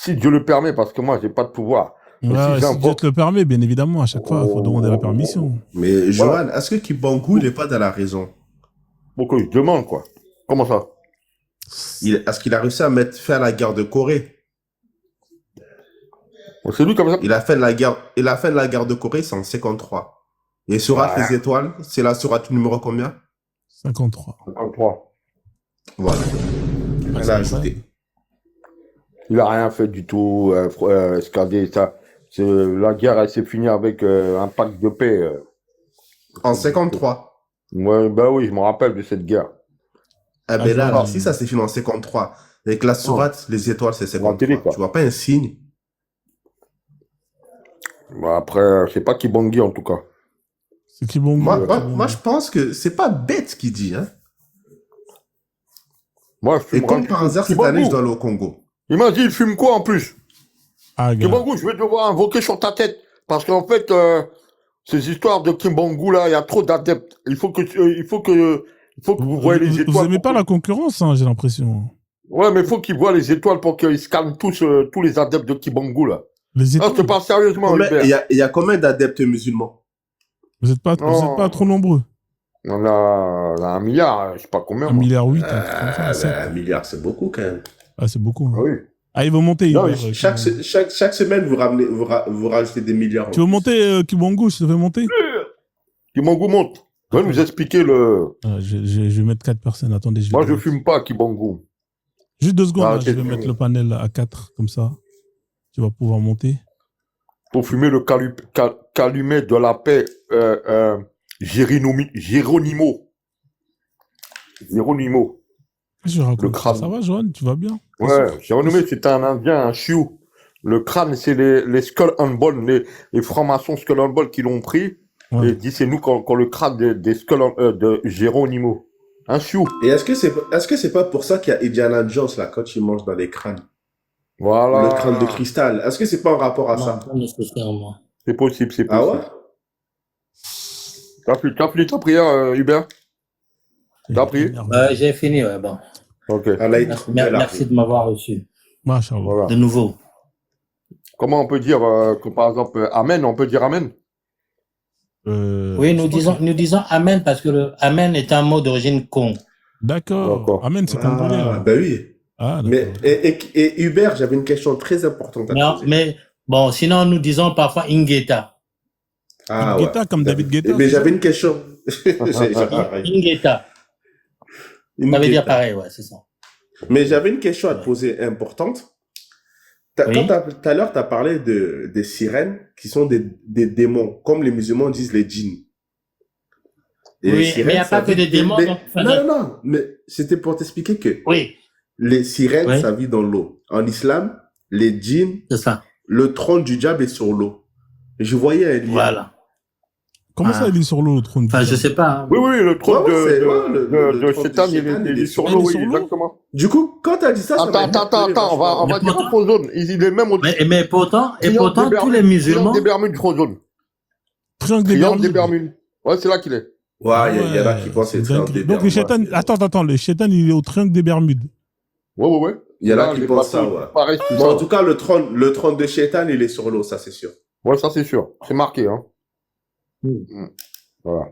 Dieu le permet, parce que moi, j'ai pas de pouvoir. Ouais, si Dieu te le permet, bien évidemment, à chaque fois, il faut demander la permission. Mais Johan, est-ce que Kibangu n'est pas dans la raison? Pourquoi je demande, quoi? Comment ça? Est-ce qu'il a réussi à faire la guerre de Corée? C'est lui comme ça? Il a fait la guerre de Corée, c'est en 53. Et sourate les étoiles, c'est la sourate numéro combien? 53. 53. Voilà. Il a ajouté. Il a rien fait du tout, Escadé, ça. La guerre, elle s'est finie avec un pacte de paix. En 53. Ouais, ben oui, je me rappelle de cette guerre. Ah ben là, si ça s'est fini en 53, avec la sourate, les étoiles, c'est 53. Tu vois pas un signe? Bon, après, c'est pas Kibangi en tout cas. C'est Kibangi. Moi, je pense que c'est pas bête qui dit, hein. Moi, et comme par hasard, cette année, je dois aller au Congo. Il m'a dit, il fume quoi en plus? Kibangu, je vais devoir invoquer sur ta tête. Parce qu'en fait, ces histoires de Kibangu là, il y a trop d'adeptes. Il faut que vous voyez les étoiles. Vous aimez pas la concurrence, hein, j'ai l'impression. Ouais, mais il faut qu'ils voient les étoiles pour qu'ils se calment tous les adeptes de Kibangu là. Les étoiles. Non, je te parle sérieusement. Il y a combien d'adeptes musulmans? Vous êtes pas trop nombreux. On a 1 milliard, je sais pas combien. 1,8 milliard. 1 milliard, c'est beaucoup quand même. Ah, c'est beaucoup. Hein. Ah oui. Ah, ils vont monter. Non, chaque semaine, vous rajoutez des milliards. Tu veux monter Kibangu, je te fais monter? Kibangu monte. Je vais nous expliquer le... je vais mettre 4 personnes. Attendez. Moi, je fume pas Kibangu. Juste 2 secondes, là, je vais mettre le panel à 4, comme ça. Tu vas pouvoir monter. Pour fumer le calumet de la paix, Géronimo. Le crâne. Ça va, Johan? Tu vas bien? Ouais, Géronimo, c'est un Indien, un chiou. Le crâne, c'est les Skull and Bones, les francs-maçons Skull and Bones qui l'ont pris. Ouais. Et dit, c'est nous quand le crâne des Skull de Géronimo. Un chiou. Et est-ce que c'est pas pour ça qu'il y a Indiana Jones, là, quand il mange dans les crânes? Voilà. Le crâne de cristal. Est-ce que c'est pas en rapport à ça? Pas nécessairement. C'est possible. Ah ouais? T'as fini ta prière, Hubert? T'as pris? J'ai fini, ouais, bon. Ok. Merci de m'avoir reçu. Voilà. De nouveau. Comment on peut dire, que, par exemple, Amen, on peut dire Amen? Oui, nous disons Amen parce que le Amen est un mot d'origine con. D'accord. Amen, c'est congolais. Ah, bah oui. Ah, mais, et Hubert, j'avais une question très importante à te poser. Mais bon, sinon nous disons parfois Ingeta. Ingeta comme David Guetta. Mais j'avais une question. Ingeta. Ça veut dire pareil, ouais, c'est ça. Mais j'avais une question à te poser importante. Tout à l'heure, tu as parlé des sirènes qui sont des démons, comme les musulmans disent les djinns. Et oui, mais il n'y a pas que des démons. Non, mais c'était pour t'expliquer que les sirènes, ça vit dans l'eau. En islam, les djinns, le trône du diable est sur l'eau. Je voyais un lien. Voilà. Comment ça, il est sur l'eau, le trône? Enfin, je sais pas. Hein. Oui, le trône de Satan, il est sur l'eau, oui, exactement. Du coup, quand tu as dit ça, Attends, on va dire faux zone. Il est même au... Mais pourtant, tous les musulmans... Triangle des Bermudes, faux zone. Triangle des Bermudes. Ouais, c'est là qu'il est. Ouais, il y en a qui pensent que c'est triangle des Bermudes. Donc, le Satan, attends, le Satan, il est au triangle des Bermudes. Ouais. Il y en a qui pensent ça, ouais. Bon, en tout cas, le trône de Satan, il est sur l'eau, ça, c'est sûr. Ouais, ça, c'est sûr. C'est marqué, hein. Voilà.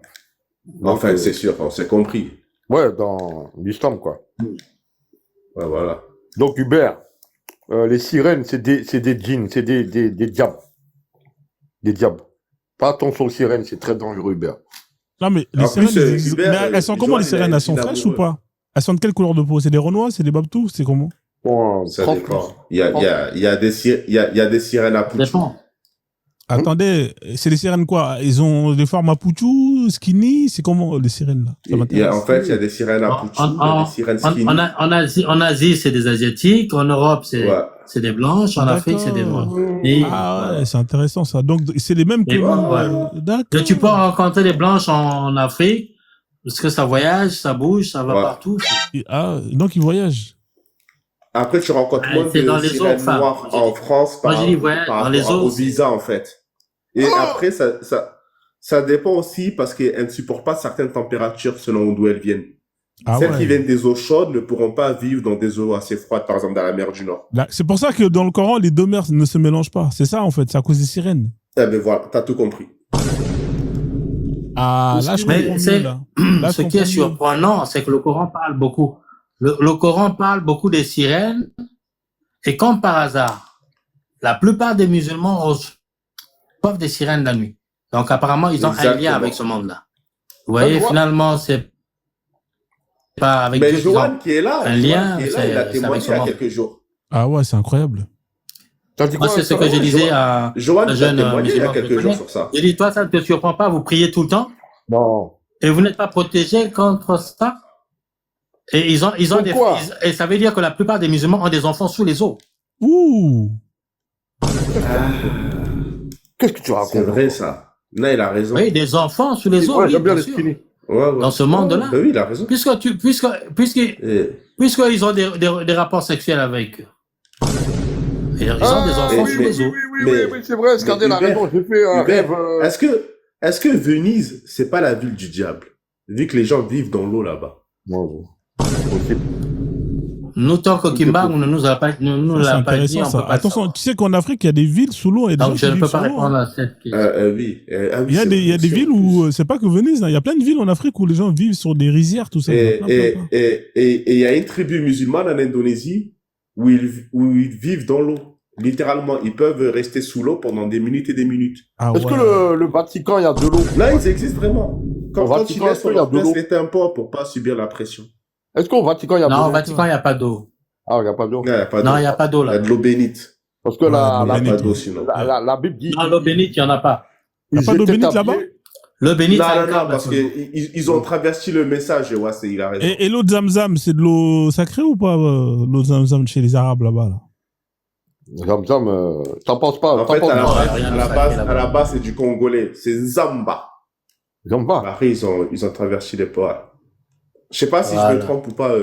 Enfin, c'est sûr, on s'est compris. Ouais, dans l'islam, quoi. Ouais, voilà. Donc, Hubert, les sirènes, c'est des djinns, c'est des diables. Des diables. Pas attention aux sirènes, c'est très dangereux, Hubert. Non, mais les sirènes, elles sont comment, les sirènes? Elles sont fraîches ou pas? Elles sont de quelle couleur de peau? C'est des Renois? C'est des Babtous? C'est comment? Bon, Ça dépend. Il y a des sirènes à Ça Pouchou. dépend. Attendez, c'est les sirènes quoi? Ils ont des formes à Pouchou, skinny, c'est comment les sirènes là? Ça m'intéresse. En fait, il y a des sirènes à Pouchou, il y a des sirènes skinny. En Asie, c'est des Asiatiques. En Europe, c'est des blanches. En Afrique, c'est des noirs. Ouais, c'est intéressant ça. Donc, c'est les mêmes que moi. D'accord. Tu peux rencontrer des blanches en Afrique parce que ça voyage, ça bouge, ça va partout. Donc ils voyagent. Après, tu rencontres moins de sirènes noires en France par rapport au visa, en fait. Et après, ça dépend aussi parce qu'elles ne supportent pas certaines températures selon d'où elles viennent. Celles qui viennent des eaux chaudes ne pourront pas vivre dans des eaux assez froides, par exemple dans la mer du Nord. C'est pour ça que dans le Coran, les deux mers ne se mélangent pas. C'est ça, en fait. C'est à cause des sirènes. Eh ben voilà, t'as tout compris. Là, je comprends. Ce qui est surprenant, c'est que le Coran parle beaucoup. Le Coran parle beaucoup des sirènes. Et comme par hasard, la plupart des musulmans reçoivent des sirènes la nuit. Donc, apparemment, ils ont un lien avec ce monde-là. Vous voyez, finalement, c'est pas avec mais Dieu. Johan qui est là, un lien, il a témoigné il y a quelques jours. Ah ouais, c'est incroyable. Moi, c'est ce que je disais à Johan un jeune musulman. Il y a quelques jours sur ça. Je dis, toi, ça ne te surprend pas, vous priez tout le temps? Non. Et vous n'êtes pas protégé contre ça? Et ils ont et ça veut dire que la plupart des musulmans ont des enfants sous les eaux. Ouh! Qu'est-ce que tu racontes? C'est vrai, ça. Là, il a raison. Oui, des enfants sous les eaux. Ouais, oui, j'aime bien bien les sûr. skinny. Dans ce monde-là. Oui, il a raison. Puisqu'ils ont des rapports sexuels avec eux. Et ils ont des enfants sous les eaux. Oui, c'est vrai, Scardel a raison, j'ai fait un rêve. Est-ce que Venise, c'est pas la ville du diable? Vu que les gens vivent dans l'eau là-bas. Nous, tant que Kimba, on ne nous a pas dit, on peut pas. Attention, tu sais qu'en Afrique, il y a des villes sous l'eau et des gens donc je ne peux pas répondre à cette question. Oui. Il y a des villes où, c'est pas que Venise, il y a plein de villes en Afrique où les gens vivent sur des rizières, tout ça. Et il y a une tribu musulmane en Indonésie où ils vivent dans l'eau. Littéralement, ils peuvent rester sous l'eau pendant des minutes et des minutes. Est-ce que le Vatican, il y a de l'eau? Là, ils existent vraiment. Quand ils laissent les tympans pour pas subir la pression. Est-ce qu'au Vatican, il y a de l'eau? Non, au Vatican, il n'y a pas d'eau. Ah, il n'y a pas d'eau? Non, il n'y a pas d'eau là. Il y a de l'eau bénite. Parce que la Bible dit... Non, l'eau bénite, il n'y en a pas. Il n'y a pas d'eau bénite là-bas? L'eau bénite, non, parce qu'ils ont traversé le message, il a raison. Et l'eau de Zamzam, c'est de l'eau sacrée ou pas, l'eau de Zamzam chez les Arabes là-bas, là? Zamzam, t'en penses pas? En fait, à la base, c'est du congolais. C'est Zamba. Zamba. Après, ils ont traversé les ports. Je sais pas si je me trompe ou pas.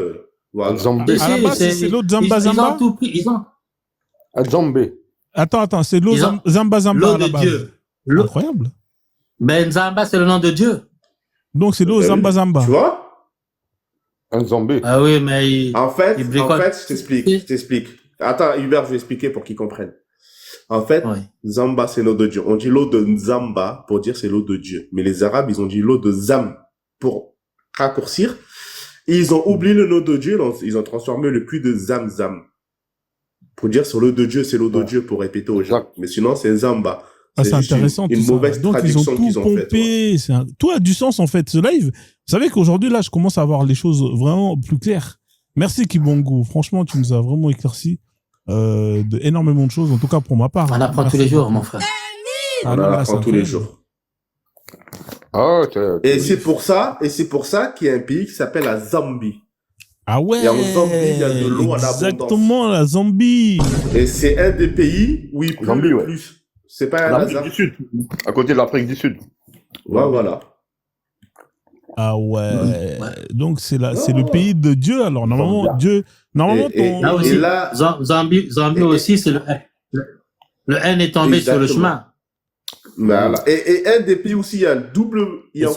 Voilà. Zambé. À la base, c'est l'eau de Zamba Zamba? Ils ont tout pris, Zambé. Attends, c'est l'eau Zamba Zamba l'eau à la de base. Dieu. Incroyable. Ben, Zamba, c'est le nom de Dieu. Donc, c'est l'eau Zamba Zamba. Tu vois? Un Zambé. Ah oui, mais En fait, je t'explique. Attends, Hubert, je vais expliquer pour qu'ils comprennent. En fait, Zamba, c'est l'eau de Dieu. On dit l'eau de Nzamba pour dire c'est l'eau de Dieu. Mais les Arabes, ils ont dit l'eau de Zam pour raccourcir. Et ils ont oublié le nom de Dieu, donc ils ont transformé le puits de Zamzam. Pour dire c'est l'eau de Dieu, c'est l'eau de Dieu pour répéter aux gens. Mais sinon, c'est Zamba. C'est intéressant. Une mauvaise traduction qu'ils ont faite. Tout a du sens, en fait. Ce live, vous savez qu'aujourd'hui, là, je commence à voir les choses vraiment plus claires. Merci, Kibongo. Franchement, tu nous as vraiment éclairci énormément de choses, en tout cas pour ma part. On apprend tous les jours, mon frère. On apprend tous les jours. Et c'est pour ça qu'il y a un pays qui s'appelle la Zambie. Ah ouais. Et en Zambie, il y a de l'eau en abondance. Exactement, la Zambie. Et c'est un des pays où il pleut le plus. C'est pas un hasard. Du Sud. À côté de l'Afrique du Sud. Ouais, voilà. Ah ouais. Donc c'est le pays de Dieu. Alors normalement Dieu. Là aussi, Zambie aussi, c'est le haine est tombé sur le chemin. Voilà. Et un des pays aussi, il y a encore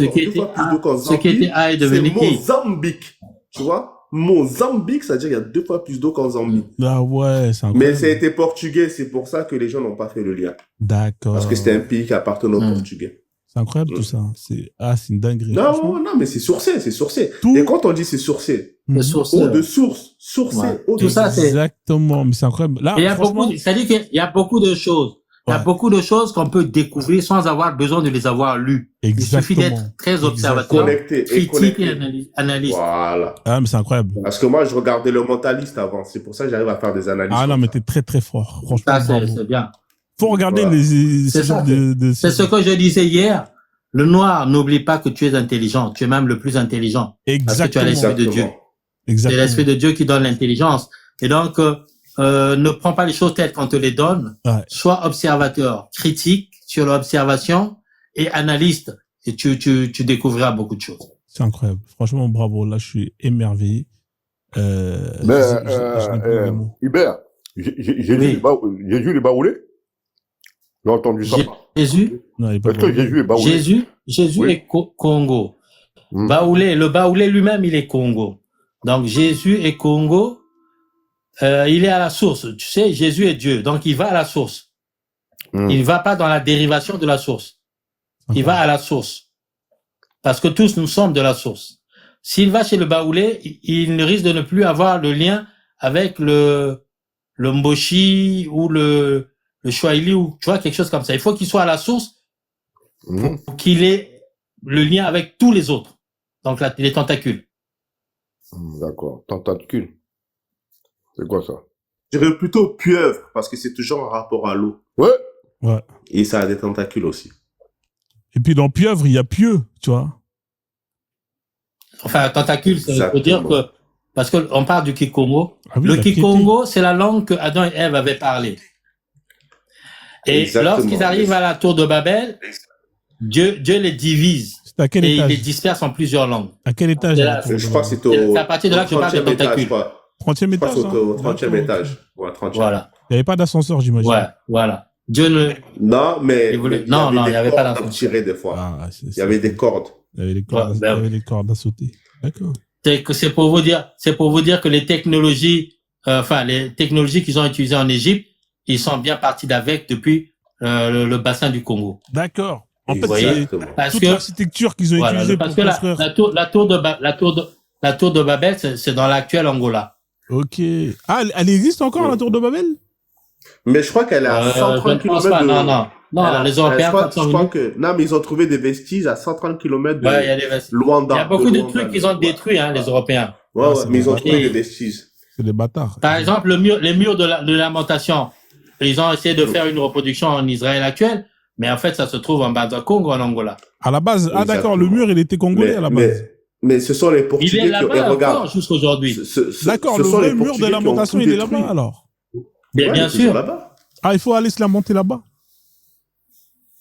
2 fois plus d'eau qu'en Zambie. Ce qui était A est devenu qui? Mozambique. Tu vois? Mozambique, c'est-à-dire qu'il y a 2 fois plus d'eau qu'en Zambie. Ah ouais, c'est incroyable. Mais ça a été portugais, c'est pour ça que les gens n'ont pas fait le lien. D'accord. Parce que c'était un pays qui appartenait aux Portugais. C'est incroyable tout ça. C'est une dinguerie. Non, mais c'est sourcé. Et quand on dit c'est sourcé, eau de source, sourcé, eau de tout ça, c'est exactement. Mais c'est incroyable. Là, c'est-à-dire qu'il y a beaucoup de choses. Il y a beaucoup de choses qu'on peut découvrir sans avoir besoin de les avoir lues. Exactement. Il suffit d'être très observateur, critique et analyste. Voilà. Ah, mais c'est incroyable. Parce que moi, je regardais Le Mentaliste avant. C'est pour ça que j'arrive à faire des analyses. Ah non, mais t'es très très fort. Franchement, Ça, c'est bien. Faut regarder Voilà. C'est ce que je disais hier. Le noir, n'oublie pas que tu es intelligent. Tu es même le plus intelligent. Exactement. Parce que tu as l'esprit de Dieu. C'est l'esprit de Dieu qui donne l'intelligence. Et donc, ne prends pas les choses telles qu'on te les donne. Ouais. Sois observateur, critique sur l'observation et analyste. Et tu découvriras beaucoup de choses. C'est incroyable. Franchement, bravo. Là, je suis émerveillé. Hubert, Jésus est baoulé? J'ai entendu ça. Jésus? Non, il est pas Est-ce que Jésus est baoulé? Jésus Oui. est Congo. Le baoulé lui-même, il est Congo. Donc, Jésus est Congo. Il est à la source. Tu sais, Jésus est Dieu. Donc, il va à la source. Il ne va pas dans la dérivation de la source. Il va à la source. Parce que tous nous sommes de la source. S'il va chez le baoulé, il risque de ne plus avoir le lien avec le Mboshi ou le Swahili ou, tu vois, quelque chose comme ça. Il faut qu'il soit à la source pour qu'il ait le lien avec tous les autres. Donc, les tentacules. D'accord. Tentacule. C'est quoi ça? Je dirais plutôt pieuvre, parce que c'est toujours en rapport à l'eau. Ouais. Et ça a des tentacules aussi. Et puis dans pieuvre, il y a pieux, tu vois. Enfin, tentacule, ça veut dire que, parce qu'on parle du Kikongo. Ah oui, le la Kikongo, c'est la langue que Adam et Ève avaient parlé. Et lorsqu'ils arrivent à la tour de Babel, Dieu les divise. C'est à quel et étage? il les disperse en plusieurs langues. À quel étage? Je crois que c'est au... à partir de là que je parle de tentacules. 30e étage. Je crois que c'est au 30e étage. Ouais, 30e. Voilà. Il n'y avait pas d'ascenseur, j'imagine. Ouais, voilà. Dieu ne... Non, mais il n'y avait pas d'ascenseur. Tirer des fois. Ah, il y avait des cordes. Il y avait des cordes, il y avait des cordes à sauter. D'accord. C'est pour vous dire que les technologies qu'ils ont utilisées en Égypte, ils sont bien partis d'avec depuis le bassin du Congo. D'accord. En fait, parce toute que l'architecture qu'ils ont utilisée pour construire. La tour de Babel, c'est dans l'actuel Angola. Ok. Ah, elle existe encore, la tour de Babel? Mais je crois qu'elle est à 130 km de... Non, les Européens, non, mais ils ont trouvé des vestiges à 130 km de il y a des vestiges. Luanda. Il y a beaucoup de trucs qu'ils ont détruits, les Européens. Ouais, mais ils ont trouvé des vestiges. C'est des bâtards. Par exemple, les murs de lamentation, ils ont essayé de faire une reproduction en Israël actuel, mais en fait, ça se trouve en Banda-Congo, en Angola. À la base, d'accord, le mur, il était congolais à la base. Mais ce sont les Portugais qui... Il est là-bas encore jusqu'aujourd'hui. D'accord, le vrai mur de lamentation, il est là-bas, alors. Bien sûr. Ah, il faut aller se lamenter là-bas.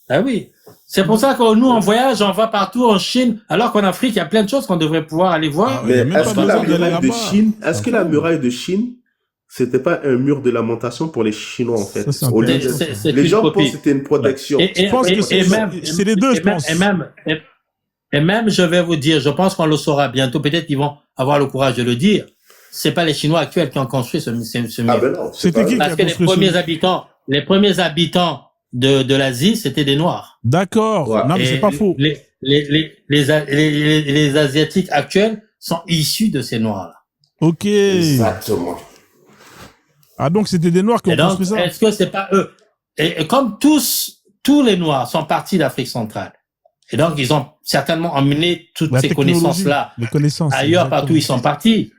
Ah oui. C'est pour ça que nous, en voyage, on va partout en Chine, alors qu'en Afrique, il y a plein de choses qu'on devrait pouvoir aller voir. Mais est-ce que la muraille de Chine, c'était pas un mur de lamentation pour les Chinois, en fait? Les gens pensent que c'était une protection. Je pense que c'est les deux, je pense. Et même, je vais vous dire, je pense qu'on le saura bientôt. Peut-être qu'ils vont avoir le courage de le dire. C'est pas les Chinois actuels qui ont construit ce mur. Ah ben non. C'était qui parce que les premiers habitants de l'Asie, c'était des Noirs. D'accord. Ouais. Non, mais c'est pas faux. Les Asiatiques actuels sont issus de ces Noirs-là. Ok. Exactement. Ah, donc c'était des Noirs qui ont construit ça. Est-ce que c'est pas eux? Et comme tous les Noirs sont partis d'Afrique centrale. Et donc, ils ont certainement emmené toutes ces connaissances-là ailleurs, partout où ils sont partis.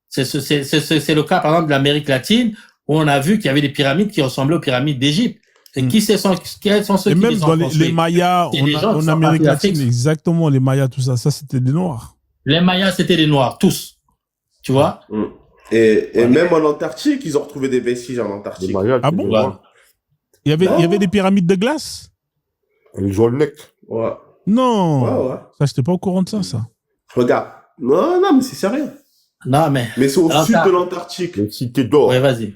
C'est le cas, par exemple, de l'Amérique latine, où on a vu qu'il y avait des pyramides qui ressemblaient aux pyramides d'Égypte. Et quels sont ceux qui les ont construits? Et même dans les Mayas, en Amérique latine, exactement, les Mayas, tout ça, c'était des Noirs. Les Mayas, c'était des Noirs, tous. Tu vois? Et même en Antarctique, ils ont retrouvé des vestiges en Antarctique. Ah bon? Il y avait des pyramides de glace? Les Olmecs. Ouais. Non. Ça, j'étais pas au courant de ça. Regarde. Non, mais c'est sérieux. Non, mais c'est au sud de l'Antarctique. Une cité d'or. Ouais, vas-y.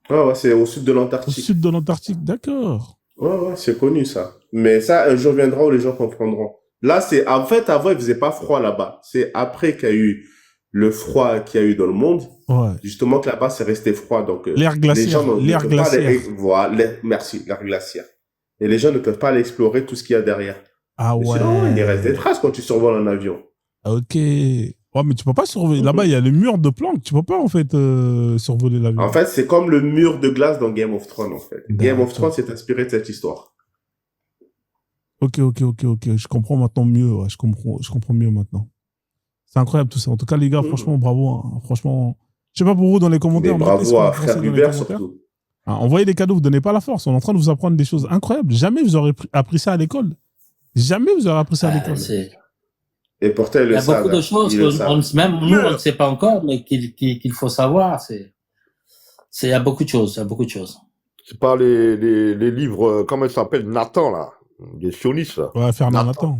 Ouais, c'est au sud de l'Antarctique. Au sud de l'Antarctique, d'accord. Ouais, c'est connu, ça. Mais ça, un jour viendra où les gens comprendront. Là, en fait, avant, il faisait pas froid là-bas. C'est après qu'il y a eu le froid qu'il y a eu dans le monde. Ouais. Justement, que là-bas, c'est resté froid. Donc, l'air glaciaire. L'air glaciaire. Voilà, merci, l'air glaciaire. Et les gens ne peuvent pas aller explorer tout ce qu'il y a derrière. Ah ouais. Sinon, il reste des traces quand tu survoles un avion. Ok. Ouais, mais tu peux pas survoler. Là-bas, il y a le mur de planque. Tu peux pas, en fait, survoler la ville. En fait, c'est comme le mur de glace dans Game of Thrones, en fait. Game of Thrones s'est inspiré de cette histoire. Ok. Je comprends maintenant mieux. Ouais, je comprends mieux maintenant. C'est incroyable tout ça. En tout cas, les gars, franchement, bravo. Hein. Franchement, je sais pas pour vous dans les commentaires. Mais bravo à Frère Hubert, surtout. Hein, envoyez des cadeaux, vous donnez pas la force. On est en train de vous apprendre des choses incroyables. Jamais vous aurez appris ça à l'école. Jamais vous aurez appris ça à l'école. Et pourtant, il y a beaucoup de choses que même nous, on ne sait pas encore, mais qu'il faut savoir. Il y a beaucoup de choses. C'est pas les livres, comment il s'appelle, Nathan, là. Les sionistes, là. Ouais, Fernand Nathan.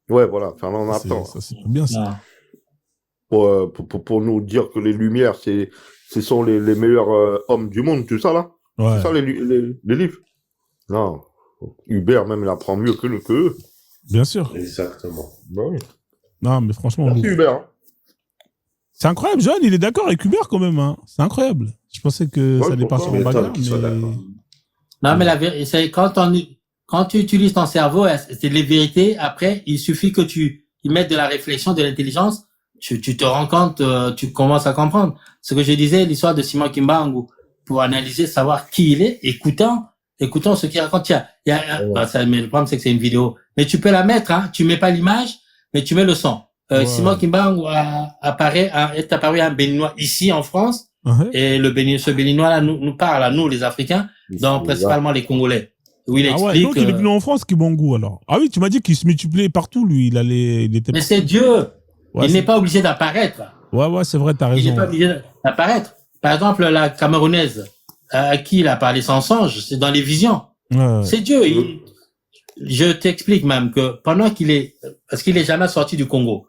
Ouais, voilà, Fernand Nathan. Ça, c'est bien ça. Pour nous dire que les Lumières, ce sont les meilleurs hommes du monde, tout ça, là. Ouais. C'est ça, les livres. Non. Hubert, même, il apprend mieux que eux. Bien sûr. Exactement. Bah oui. Non, mais franchement. Merci, Hubert. C'est incroyable, Johan, il est d'accord avec Hubert quand même. Hein. C'est incroyable. Je pensais que ça dépasse son bagarre. Non, mais la vérité, c'est quand tu utilises ton cerveau, c'est les vérités. Après, il suffit que tu y mettes de la réflexion, de l'intelligence. Tu te rends compte, tu commences à comprendre. Ce que je disais, l'histoire de Simon Kimbangu, pour analyser, savoir qui il est, écoutons ce qu'il raconte. Mais le problème, c'est que c'est une vidéo. Mais tu peux la mettre, hein. Tu mets pas l'image, mais tu mets le son. Simon Kimbangu est apparu un Béninois ici en France. Et ce Béninois-là nous parle à nous, les Africains, donc principalement les Congolais. Où il explique. Donc il est venu en France, Kimbangu, alors. Ah oui, tu m'as dit qu'il se multipliait partout, lui. Il était. Mais c'est Dieu. Ouais, il n'est pas obligé d'apparaître. Ouais, c'est vrai, t'as raison. Il n'est pas obligé d'apparaître. Par exemple, la Camerounaise, à qui il a parlé sans songe, c'est dans les visions. Ouais. C'est Dieu. Je t'explique même que pendant parce qu'il est jamais sorti du Congo.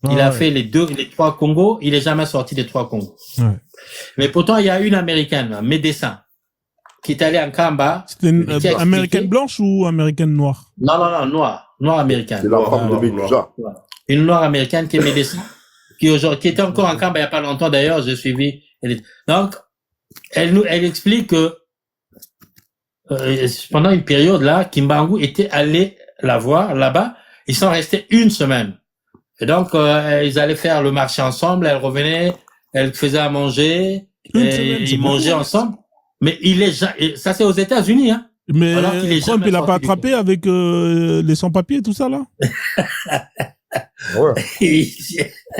Il a fait les 3 Congos, il est jamais sorti des 3 Congos. Ouais. Mais pourtant, il y a une Américaine, un médecin, qui est allée en Kamba. C'était une Américaine blanche ou Américaine noire? Non, noire américaine. C'est la femme de Médusa. Une noire américaine qui est médecin, qui était encore en Kamba il y a pas longtemps d'ailleurs, j'ai suivi. Donc, elle explique que pendant une période là, Kimbangu était allé la voir là-bas. Ils sont restés 1 semaine. Et donc, ils allaient faire le marché ensemble, elle revenait, elle faisait à manger, ils mangeaient ensemble. Mais ça c'est aux États-Unis, hein. Mais Trump, il a pas attrapé avec les sans-papiers, tout ça, là?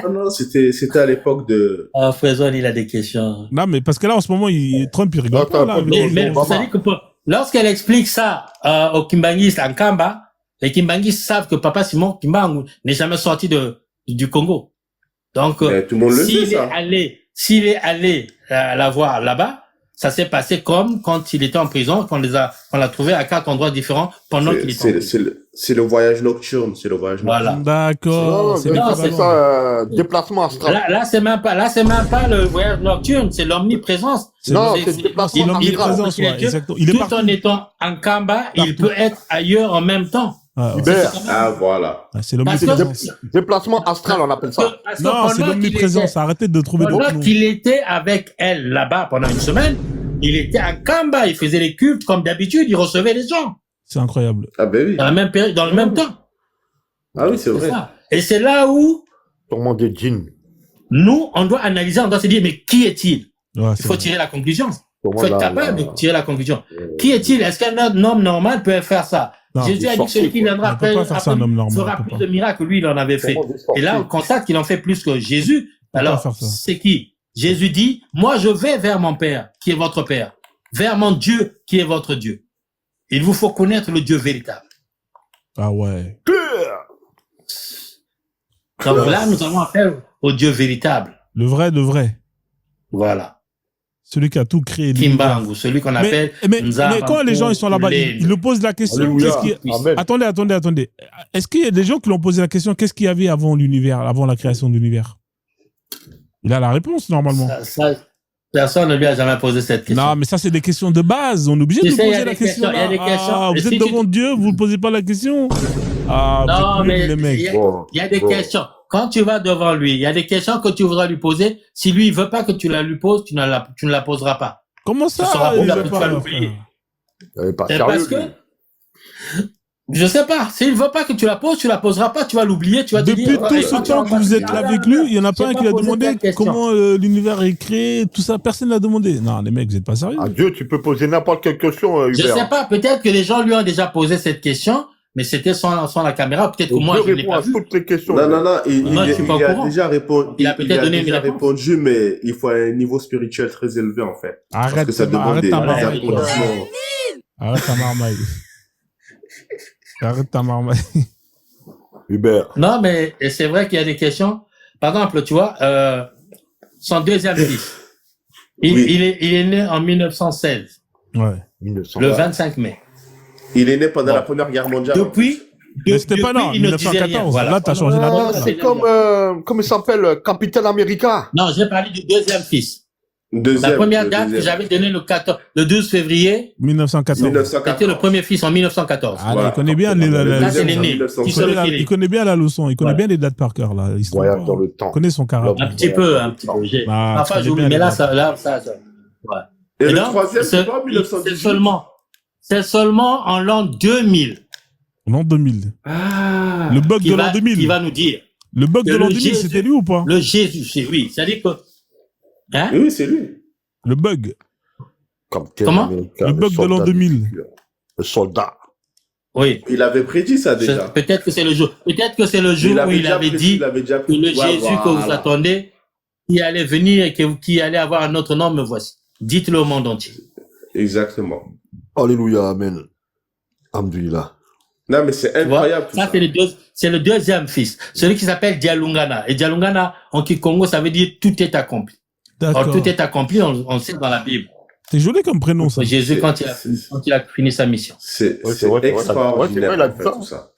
Non, c'était à l'époque de... Ah, Frézon, il a des questions. Non, mais parce que là, en ce moment, Trump, il rigole pas, là. Mais vous savez que lorsqu'elle explique ça aux Kimbanguistes en Kamba, les Kimbanguistes savent que Papa Simon Kimbangu n'est jamais sorti du Congo. Donc, tout le monde le sait, ça. S'il est allé la voir là-bas, ça s'est passé comme quand il était en prison, qu'on l'a trouvé à 4 endroits différents pendant qu'il était en prison. C'est le voyage nocturne, Voilà. D'accord. C'est ça, déplacement astral. Là, c'est même pas le voyage nocturne, c'est l'omniprésence. Non, c'est le déplacement astral. Exactement. Tout en étant en Kamba, il peut être ailleurs en même temps. Voilà. C'est l'omniprésence. Déplacement astral, on appelle ça. Non, c'est l'omniprésence. Arrêtez de trouver d'autres mots. Pendant qu'il était avec elle là-bas pendant 1 semaine, il était en Kamba, il faisait les cultes comme d'habitude, il recevait les gens. C'est incroyable. Ah ben oui. Dans la même période, dans le même temps. Ah oui, c'est vrai. Ça. Et c'est là où Sûrement des djinns. Nous, on doit analyser, on doit se dire, mais qui est-il? Ouais, il faut tirer la conclusion. Il faut être capable de tirer la conclusion. Qui est-il? Est-ce qu'un homme normal peut faire ça? Non, Jésus a dit que celui qui viendra après fera plus de miracles que lui, il en avait fait. Et là, on constate qu'il en fait plus que Jésus. Alors, c'est qui? Jésus dit, moi je vais vers mon Père, qui est votre Père, vers mon Dieu, qui est votre Dieu. Il vous faut connaître le Dieu véritable. Ah ouais. Donc là, nous avons affaire au Dieu véritable. Le vrai de vrai. Voilà. Celui qui a tout créé. Kimbangu, celui qu'on appelle. Mais quand les gens ils sont là-bas, ils le posent la question. Attendez. Est-ce qu'il y a des gens qui l'ont posé la question, qu'est-ce qu'il y avait avant l'univers, avant la création de l'univers? Il a la réponse normalement. Personne ne lui a jamais posé cette question. Non, mais ça c'est des questions de base. On est obligé de poser la question. Il y a des questions. Vous êtes devant Dieu, vous ne posez pas la question. Non, mais il y a des questions. Quand tu vas devant lui, il y a des questions que tu voudras lui poser. Si lui, il veut pas que tu la lui poses, tu ne la poseras pas. Comment ça? Tu vas l'oublier. Parce que Je sais pas. S'il veut pas que tu la poses, tu la poseras pas, tu vas l'oublier, tu vas te dire. Depuis tout ce temps que vous êtes là avec lui, il y en a pas un qui lui a demandé comment l'univers est créé, tout ça. Personne l'a demandé. Non, les mecs, vous êtes pas sérieux. Adieu, tu peux poser n'importe quelle question, Hubert. Je sais pas. Peut-être que les gens lui ont déjà posé cette question, mais c'était sans la caméra. Peut-être que moi, je l'ai pas vu. toutes les questions. Non. Il Moi, je suis pas au a courant. déjà répondu. Il a peut-être donné une réponse. répondu, mais il faut un niveau spirituel très élevé, en fait. Parce Arrête, que ça demande des ta marmaille. accomplissements. Arrête ta marmaille. Arrête ta marmaille. Hubert. Non, mais c'est vrai qu'il y a des questions. Par exemple, tu vois, son deuxième fils, il est né en 1916. Ouais. Le 25 mai. Il est né pendant la Première Guerre mondiale. Mais c'était pas non, il ne disait rien. 1914. Voilà. Là, t'as changé la date. C'est comme, comment il s'appelle, Capitaine America. Non, j'ai parlé du deuxième fils. Deuxième, La première le date deuxième. que j'avais donnée le 12 février, 1914. c'était le premier fils en 1914. Ah, Voilà. il connaît bien Là, c'est l'aîné. il connaît bien la leçon. Il connaît bien les dates par cœur, là. Il se trompe Voyage pas. dans le temps. Il connaît son caractère. Un petit peu. Ah, Enfin, tu j'oublie, connais mais bien là, les ça. Ouais. Et le donc, troisième, c'est pas 1918. c'est seulement en l'an 2000. L'an 2000. Ah. Le bug de l'an 2000. Qui va nous dire. Le bug que de l'an le 2000, Jésus- c'était lui ou pas? Le Jésus, c'est lui. C'est-à-dire que. Hein? Oui, c'est lui. Le bug. Capitaine Comment America, Le bug de l'an soldat 2000. du futur. Le soldat. Oui. Il avait prédit ça déjà. Peut-être que c'est le jour. Peut-être que c'est le jour où il avait dit il avait déjà que le Ouais, Jésus que vous attendez, qui allait venir et qui allait avoir un autre nom, me voici. Dites-le au monde entier. Exactement. Alléluia, amen. Alhamdulillah. Non, mais c'est Tu vois, incroyable tout ça, ça. c'est le deuxième fils. Celui qui s'appelle Dialungana. Et Dialungana, en Kikongo, ça veut dire tout est accompli. D'accord. Alors, tout est accompli, on sait dans la Bible. C'est joli comme prénom, ça. Jésus, quand il a fini sa mission. C'est Ouais, c'est vrai, c'est vrai, extraordinaire, il a en dit fait, ça. tout ça.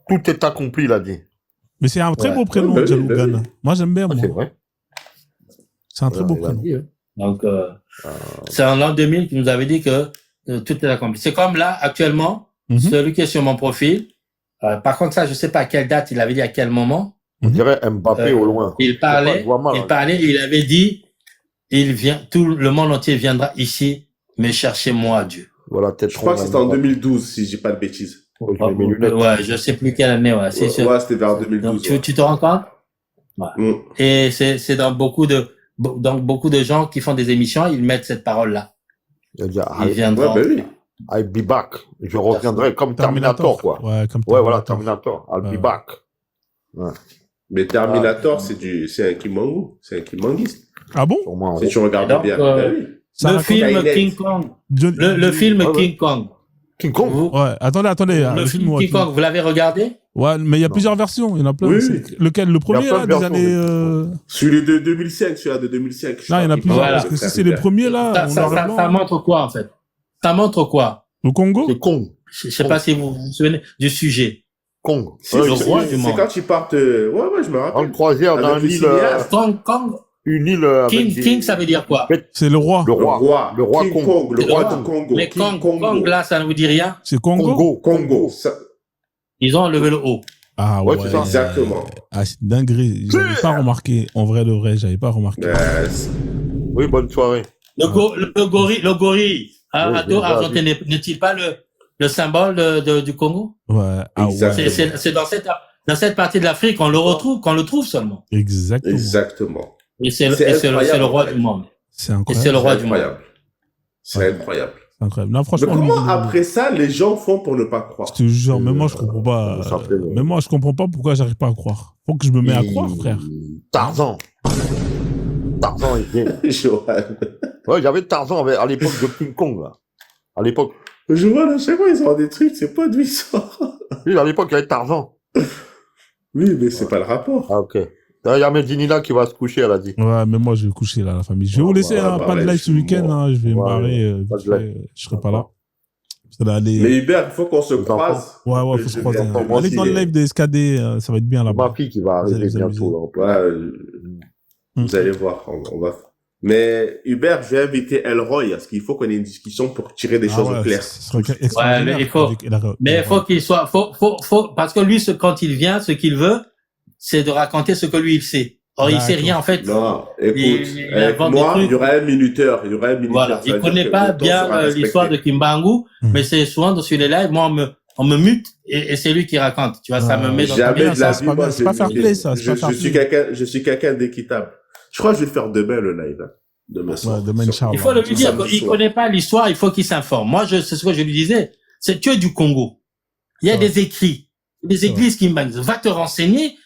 Tout est accompli, il a dit. Mais c'est un très Ouais. beau prénom, Ouais, bah oui, Dialogana. bah oui. Moi, j'aime bien, Ah, moi. c'est vrai. C'est un très beau il a prénom. Donc, c'est en l'an 2000 qu'il nous avait dit que tout est accompli. C'est comme là, actuellement, Mhm. celui qui est sur mon profil. Par contre, ça, je sais pas à quelle date il avait dit, à quel moment. On dirait Mbappé au loin. Il parlait, Je vois mal, hein. il avait dit, tout le monde entier viendra ici, mais cherchez-moi, Dieu. Voilà, tête Je crois que c'était en 2012, si j'ai pas de bêtises. Oh, je mets mes lunettes. Ouais, je sais plus quelle année, ouais, c'est sûr. Ouais, c'était vers Donc, 2012. tu te rends compte? Mm. Et c'est dans beaucoup de gens qui font des émissions, ils mettent cette parole-là. Il a dit, Ils viendront. Ouais, bah oui. I'll be back. Je reviendrai comme Terminator, quoi. Ouais, comme Ouais, voilà, Terminator. I'll be Ouais. back. Mais Terminator, c'est un Kimangu. C'est un Kimangiste. Ah bon? Sûrement, Si tu regardes Donc, bien. Bah oui. Ça Le raconte- film Skynet. King Kong. John- Le film Ouais, ouais. King Kong. King Kong. Vous- Ouais, attendez. Le film King Kong, vous l'avez regardé? Ouais, mais il y a Non. plusieurs versions. Il y en a plein. Oui, C'est- oui. Lequel? Le premier, plein là, de des versions, années. Celui de 2005, celui-là de 2005. Non, il y en a plusieurs. Voilà. Parce que si c'est les premiers, là. Ça, on ça, en ça, a ça montre quoi, en fait? Ça montre quoi? Le Congo? C'est Kong. Je sais pas si vous vous souvenez du sujet. Kong. Si, le c'est- roi du c'est monde. quand ils partent. Ouais, je me En rappelle. croisière dans Avec le l'île. cinéaste. Kong, Une île. avec King, des- King, ça veut dire quoi? C'est le roi. Le roi. Le roi King Kong. Kong. Le C'est roi le du roi. Congo. Mais King Kong, là, ça ne vous dit rien? C'est Congo? Congo. Congo. Ça- Ils ont enlevé le haut. Ah Ouais, ouais. c'est ça. Exactement. Ah, c'est dinguerie. J'avais pas remarqué. En vrai, de vrai, j'avais pas remarqué. C'est- Oui, bonne soirée. Le gorille, hein, Oui, Ato déjà, Argentin, n'est-il pas le symbole du Congo? Ouais. Ah Exact. ouais. C'est dans cette partie de l'Afrique qu'on le trouve seulement. Exactement. Exactement. Et c'est le incroyable, roi en fait. du monde. C'est Et incroyable. c'est le roi C'est du monde. incroyable. C'est incroyable. C'est incroyable. Non, Mais franchement. comment après ça, les gens font pour ne pas croire? Je te jure, même moi, je comprends pas. ça s'appelle, Même moi, je comprends pas pourquoi j'arrive pas à croire. Faut que je me mette à croire, frère. Tarzan. Tarzan, il vient. Johan, Ouais, il y avait Tarzan à l'époque de King Kong, là. À l'époque. à chaque fois, ils ont des trucs, c'est pas d'où ils sortent. Oui, à l'époque, il y avait Tarzan. Oui, mais c'est pas le rapport. Ah, ok. Il y a Medini là qui va se coucher, elle a dit. Ouais, mais moi, je vais coucher, là, la famille. Je vais vous laisser, ouais, hein, bah, pas de ouais, live je ce suis week-end, mort. hein, je vais me Ouais, barrer, pas de vite fait, live. je serai pas là. Ça va aller. Mais Hubert, il faut qu'on se Les croise. Ouais, faut se croiser. vais Hein. entendre Allez dans le aussi, live des SKD, ça va être bien là-bas. Ma fille qui va Vous allez arriver vous amuser. bientôt, là. Ouais, vous allez voir, on va. Mais Hubert, je vais inviter Elroy, parce qu'il faut qu'on ait une discussion pour tirer des choses au clair. Ce serait extraordinaire. mais il faut- avec Elroy. Mais il faut qu'il soit, parce que lui, quand il vient, ce qu'il veut, c'est de raconter ce que lui, il sait. Or, il sait D'accord. rien, en fait. Non, écoute, Il avec invente moi, des trucs. il y aura un minuteur. Voilà. Ça Il veut connaît dire que pas le temps bien sera respecté. l'histoire de Kimbangu, Mhm. mais c'est souvent sur les lives, moi, on me mute et c'est lui qui raconte. Tu vois, ça me met dans jamais de la c'est vie, pas, moi, c'est pas fair play, ça. je suis quelqu'un d'équitable. Je crois que je vais faire demain le live, hein. Demain soir. Demain, Inch'Allah. Il faut lui dire qu'il connaît pas l'histoire, il faut qu'il s'informe. Moi, c'est ce que je lui disais. C'est tu es du Congo. Il y a des écrits, des églises qui va te renseigner,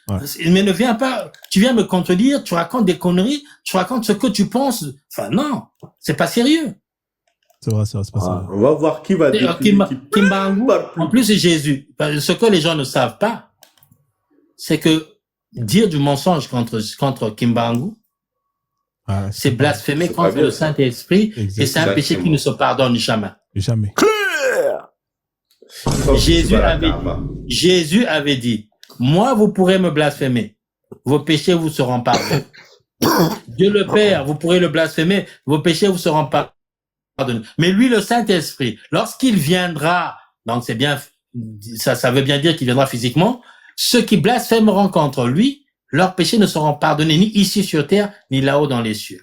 mais ne viens pas, tu viens me contredire, tu racontes des conneries, tu racontes ce que tu penses. Enfin, non, c'est pas sérieux. C'est vrai, c'est pas sérieux. On va voir qui va dire. Kimbangu, en plus, c'est Jésus. Ce que les gens ne savent pas, c'est que dire du mensonge contre Kimbangu, c'est blasphémer contre le Saint-Esprit et c'est un péché qui ne se pardonne jamais. Jamais. Jésus avait dit, moi, vous pourrez me blasphémer. Vos péchés vous seront pardonnés. Dieu le Père, vous pourrez le blasphémer. Vos péchés vous seront pardonnés. Mais lui, le Saint-Esprit, lorsqu'il viendra, donc c'est bien, ça veut bien dire qu'il viendra physiquement, ceux qui blasphémeront contre lui, leurs péchés ne seront pardonnés ni ici sur terre, ni là-haut dans les cieux.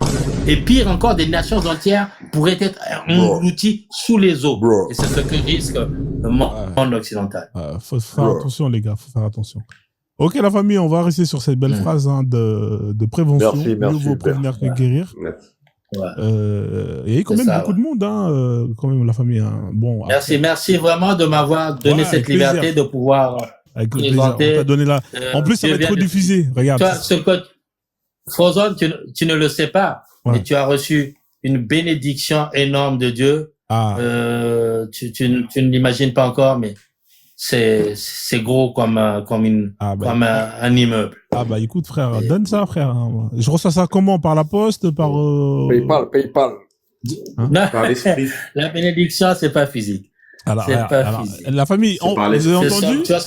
Et pire encore, des nations entières pourraient être englouties sous les eaux. Et c'est ce que risque le monde occidental. Faut faire attention, les gars, faut faire attention. Ok, la famille, on va rester sur cette belle phrase de prévention. Merci, mieux vaut prévenir que guérir. Il y a eu quand même beaucoup de monde, quand même, la famille. Bon, merci vraiment de m'avoir donné cette liberté de pouvoir avec le plaisir. On t'a donné là. En plus, ça va être rediffusé. Regarde. Toi, ce que Frozone, tu ne le sais pas, mais tu as reçu une bénédiction énorme de Dieu. Tu ne l'imagines pas encore, mais c'est gros comme un immeuble. Ah bah écoute frère, donne ça frère. Je reçois ça comment? Par la poste, par PayPal. Par l'esprit. La bénédiction, c'est pas physique. C'est pas physique. La famille, vous avez entendu? Tu vas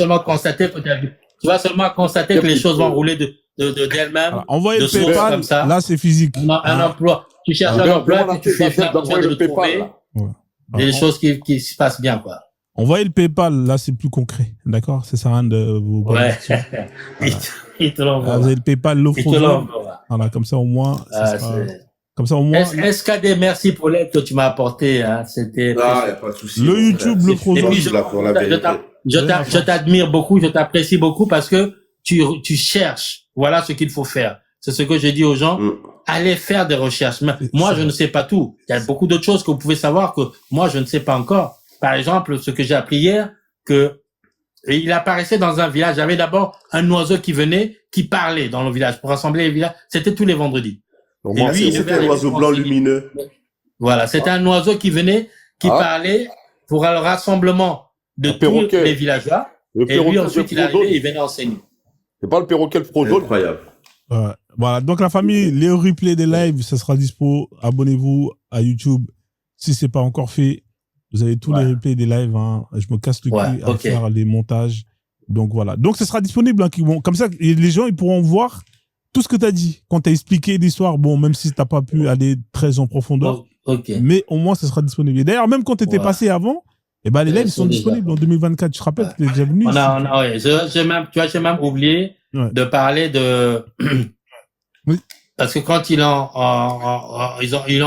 seulement constater que les choses vont rouler d'elles-mêmes. Envoyez le PayPal, comme ça. Là c'est physique. Un emploi. Tu cherches un emploi et tu fais de le trouver. Des choses qui se passent bien, quoi. Envoyez le PayPal, là c'est plus concret, d'accord? Ça sert à rien de vous. Ouais. Il te l'envoie. Vous avez le PayPal, l'offre. Voilà, comme ça au moins. Comme ça au moins. SKD, merci pour l'aide que tu m'as apportée. Hein. C'était. Il n'y a pas de souci. Le YouTube, le Frozone. Je t'admire beaucoup, je t'apprécie beaucoup parce que tu cherches. Voilà ce qu'il faut faire. C'est ce que je dis aux gens. Allez faire des recherches. Moi, je ne sais pas tout. Il y a beaucoup d'autres choses que vous pouvez savoir que moi, je ne sais pas encore. Par exemple, ce que j'ai appris hier, que il apparaissait dans un village. Il y avait d'abord un oiseau qui venait, qui parlait dans le village pour rassembler les villages. C'était tous les vendredis. Et lui, c'était un oiseau blanc lumineux. Voilà, c'était un oiseau qui venait, qui parlait pour le rassemblement de tous les villageois. Et lui, ensuite, il arrivait, il venait enseigner. C'est pas le perroquet le Frozone? Incroyable. Voilà, donc la famille, les replays des lives, ça sera dispo. Abonnez-vous à YouTube si c'est pas encore fait. Vous avez tous les replays des lives. Hein. Je me casse le cul à faire les montages. Donc voilà. Donc ça sera disponible. Hein, comme ça, les gens ils pourront voir tout ce que tu as dit. Quand tu as expliqué l'histoire, bon, même si tu n'as pas pu aller très en profondeur. Mais au moins, ça sera disponible. Et d'ailleurs, même quand tu étais passé avant, les lives sont disponibles en 2024. Je te rappelle que tu es déjà venu. J'ai même oublié de parler de... Parce que quand ils l'ont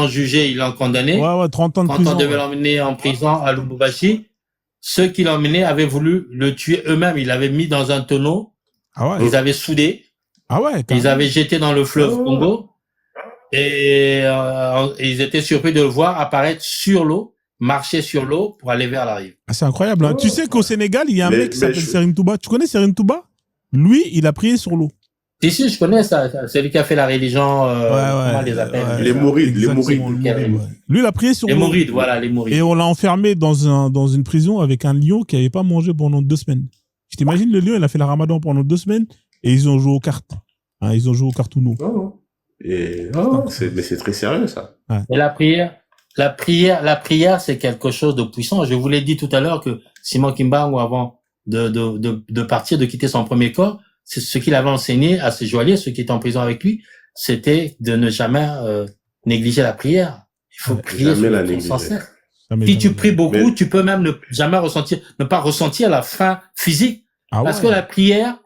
jugé, ils l'ont condamné. 30 ans de prison. Quand on devait l'emmener en prison à Lubumbashi, ceux qui l'ont emmené avaient voulu le tuer eux-mêmes. Ils l'avaient mis dans un tonneau. Ils avaient soudé. Ils avaient jeté dans le fleuve Congo. Et ils étaient surpris de le voir apparaître sur l'eau, marcher sur l'eau pour aller vers la rive. C'est incroyable. Hein. Tu sais qu'au Sénégal, il y a un mec qui s'appelle Serine Touba. Tu connais Serine Touba? Lui, il a prié sur l'eau. Si, je connais ça. C'est lui qui a fait la religion, comment on les appelle? Les Mourides. Lui, il a prié sur les Mourides, voilà, les Mourides. Et on l'a enfermé dans une prison avec un lion qui n'avait pas mangé pendant 2 semaines. Je t'imagine, le lion, il a fait la ramadan pendant 2 semaines et ils ont joué aux cartes. Hein, ils ont joué au cartouno. Mais c'est très sérieux, ça. Et la prière, c'est quelque chose de puissant. Je vous l'ai dit tout à l'heure que Simon Kimbangu, avant de partir, de quitter son premier corps, c'est ce qu'il avait enseigné à ses joailliers, ceux qui étaient en prison avec lui, c'était de ne jamais négliger la prière. Il faut prier sans cesse. Si tu pries beaucoup, tu peux même ne pas ressentir la faim physique. Parce que la prière,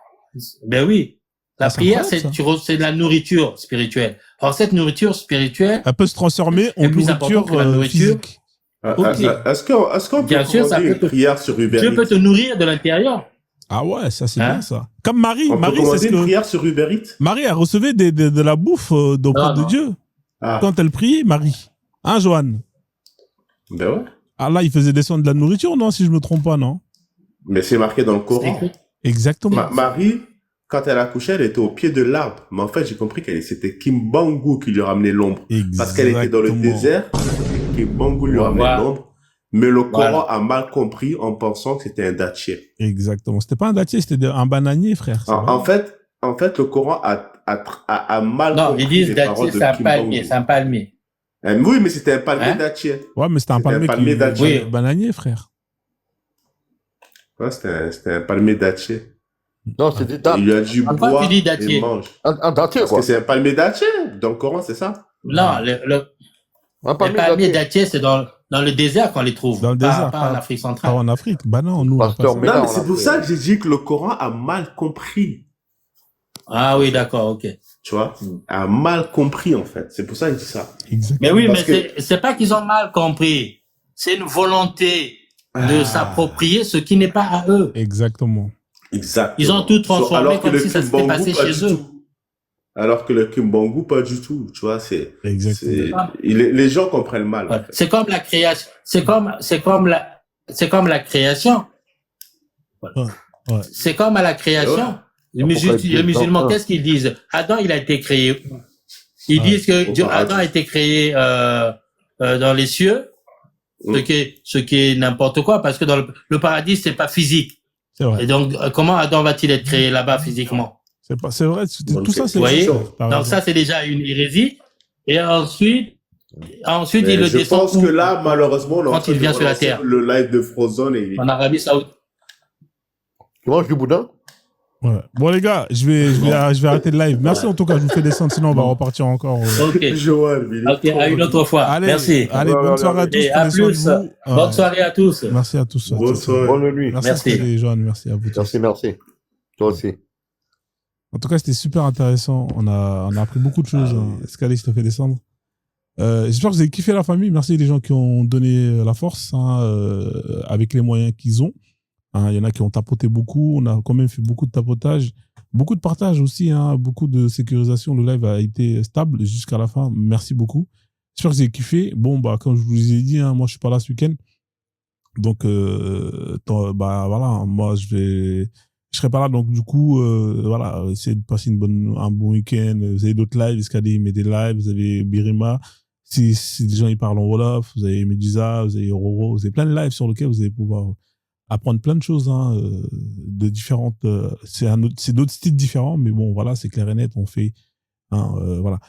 la prière, c'est de la nourriture spirituelle. Alors cette nourriture spirituelle, elle peut se transformer en nourriture physique. Ok. Est-ce qu'on peut Bien sûr, ça commander peut une prière sur Uber Dieu Eats? peut te nourrir de l'intérieur. Ah ouais, ça c'est Hein? bien ça. Comme Marie, On peut Marie c'est commander ce une que prière sur Uber Eats? Marie a reçu de la bouffe auprès Non, de non. Dieu Ah, quand elle priait, Marie. Hein, Joanne? ben ouais. Ah là, il faisait descendre de la nourriture, non, si je me trompe pas, non? Mais c'est marqué dans le C'est Coran. écrit. Exactement. Marie, quand elle accouchait, elle était au pied de l'arbre. Mais en fait, j'ai compris que c'était Kimbangu qui lui ramenait l'ombre. Parce qu'elle était dans le Exactement. désert, Kimbangu lui ramenait Voilà. l'ombre. Mais le Coran Voilà. a mal compris en pensant que c'était un dattier. Exactement. C'était pas un dattier, c'était un bananier, frère. En fait, le Coran a mal Non, compris ils disent les dattier, paroles de c'est un Kimbangu. palmier. C'est un palmier. Oui, mais c'était un palmier Hein? dattier. Ouais, mais c'était un C'était un palmier palmier dattier. Oui. bananier, frère. Ouais, c'était un palmier dattier. Non, c'est des Il dates. lui a dit Pourquoi bois tu dis et dattier? mange. Un dattier, Parce quoi. que c'est un palmier dattier. Dans le Coran, c'est ça? Non, Un les palmier palmiers dattier. dattiers, c'est dans le désert qu'on les trouve. Dans le désert, Pas en Afrique centrale. Pas en Afrique. Bah non, nous, on a pas Pasteur, ça. mais Non, là, mais on c'est a pour fait- ça que j'ai dit que le Coran a mal compris. Ah oui, d'accord, ok. Tu vois? A mal compris, en fait. C'est pour ça que je dis ça. Exactement. Mais oui, Parce mais c'est pas qu'ils ont mal compris. C'est une volonté de Ah. s'approprier ce qui n'est pas à eux. Exactement. Exactement. Ils ont tout transformé Alors que comme le si ça s'était Kimbangu, passé pas chez du eux. tout. Alors que le Kimbangu, pas du tout. Tu vois, Exactement. les gens comprennent mal. Ouais. En fait. C'est comme la création. C'est comme la création. Ouais. C'est comme à la création. Ouais. Les musulmans, qu'est-ce qu'ils disent? Adam, il a été créé où? Ils disent que Adam a été créé dans les cieux, ce qui est n'importe quoi, parce que dans le paradis, c'est pas physique. C'est vrai. Et donc, comment Adam va-t-il être créé là-bas physiquement? C'est vrai. Tout ça, c'est Vous voyez? T'as Donc raison. ça, c'est déjà une hérésie. Et ensuite, Mais il le je descend pense où? que là, malheureusement, on est en Quand train il de vient sur la relancer terre. le live de Frozone et En Arabie Saoudite. Tu manges du boudin? Ouais. Bon, les gars, je vais arrêter le live. Merci en tout cas, je vous fais descendre, sinon on va repartir encore. Ok. Joël, il est Ok, à une autre fois. Allez, Merci. Allez, bonne soirée à tous. Et à Prenez soin de plus. vous. Bonne soirée à tous. Merci à tous. Bonne soirée. Bonne nuit. Merci. Merci. Joanne, merci à vous tous. Merci. Toi aussi. En tout cas, c'était super intéressant. On a appris beaucoup de choses. Scalé, je te fais descendre. J'espère que vous avez kiffé la famille. Merci les gens qui ont donné la force avec les moyens qu'ils ont. Il y en a qui ont tapoté beaucoup. On a quand même fait beaucoup de tapotage. Beaucoup de partage aussi. Beaucoup de sécurisation. Le live a été stable jusqu'à la fin. Merci beaucoup. J'espère que vous avez kiffé. Bon, comme je vous ai dit, moi, je suis pas là ce week-end. Donc, voilà, moi, je serai pas là. Donc, du coup, voilà, essayez de passer un bon week-end. Vous avez d'autres lives. Escadé met des lives. Vous avez Birima. Si des gens ils parlent en Wolof, vous avez Medusa, vous avez Roro, vous avez plein de lives sur lesquels vous allez pouvoir apprendre plein de choses, de différentes, c'est d'autres styles différents, mais bon, voilà, c'est clair et net, on fait, voilà.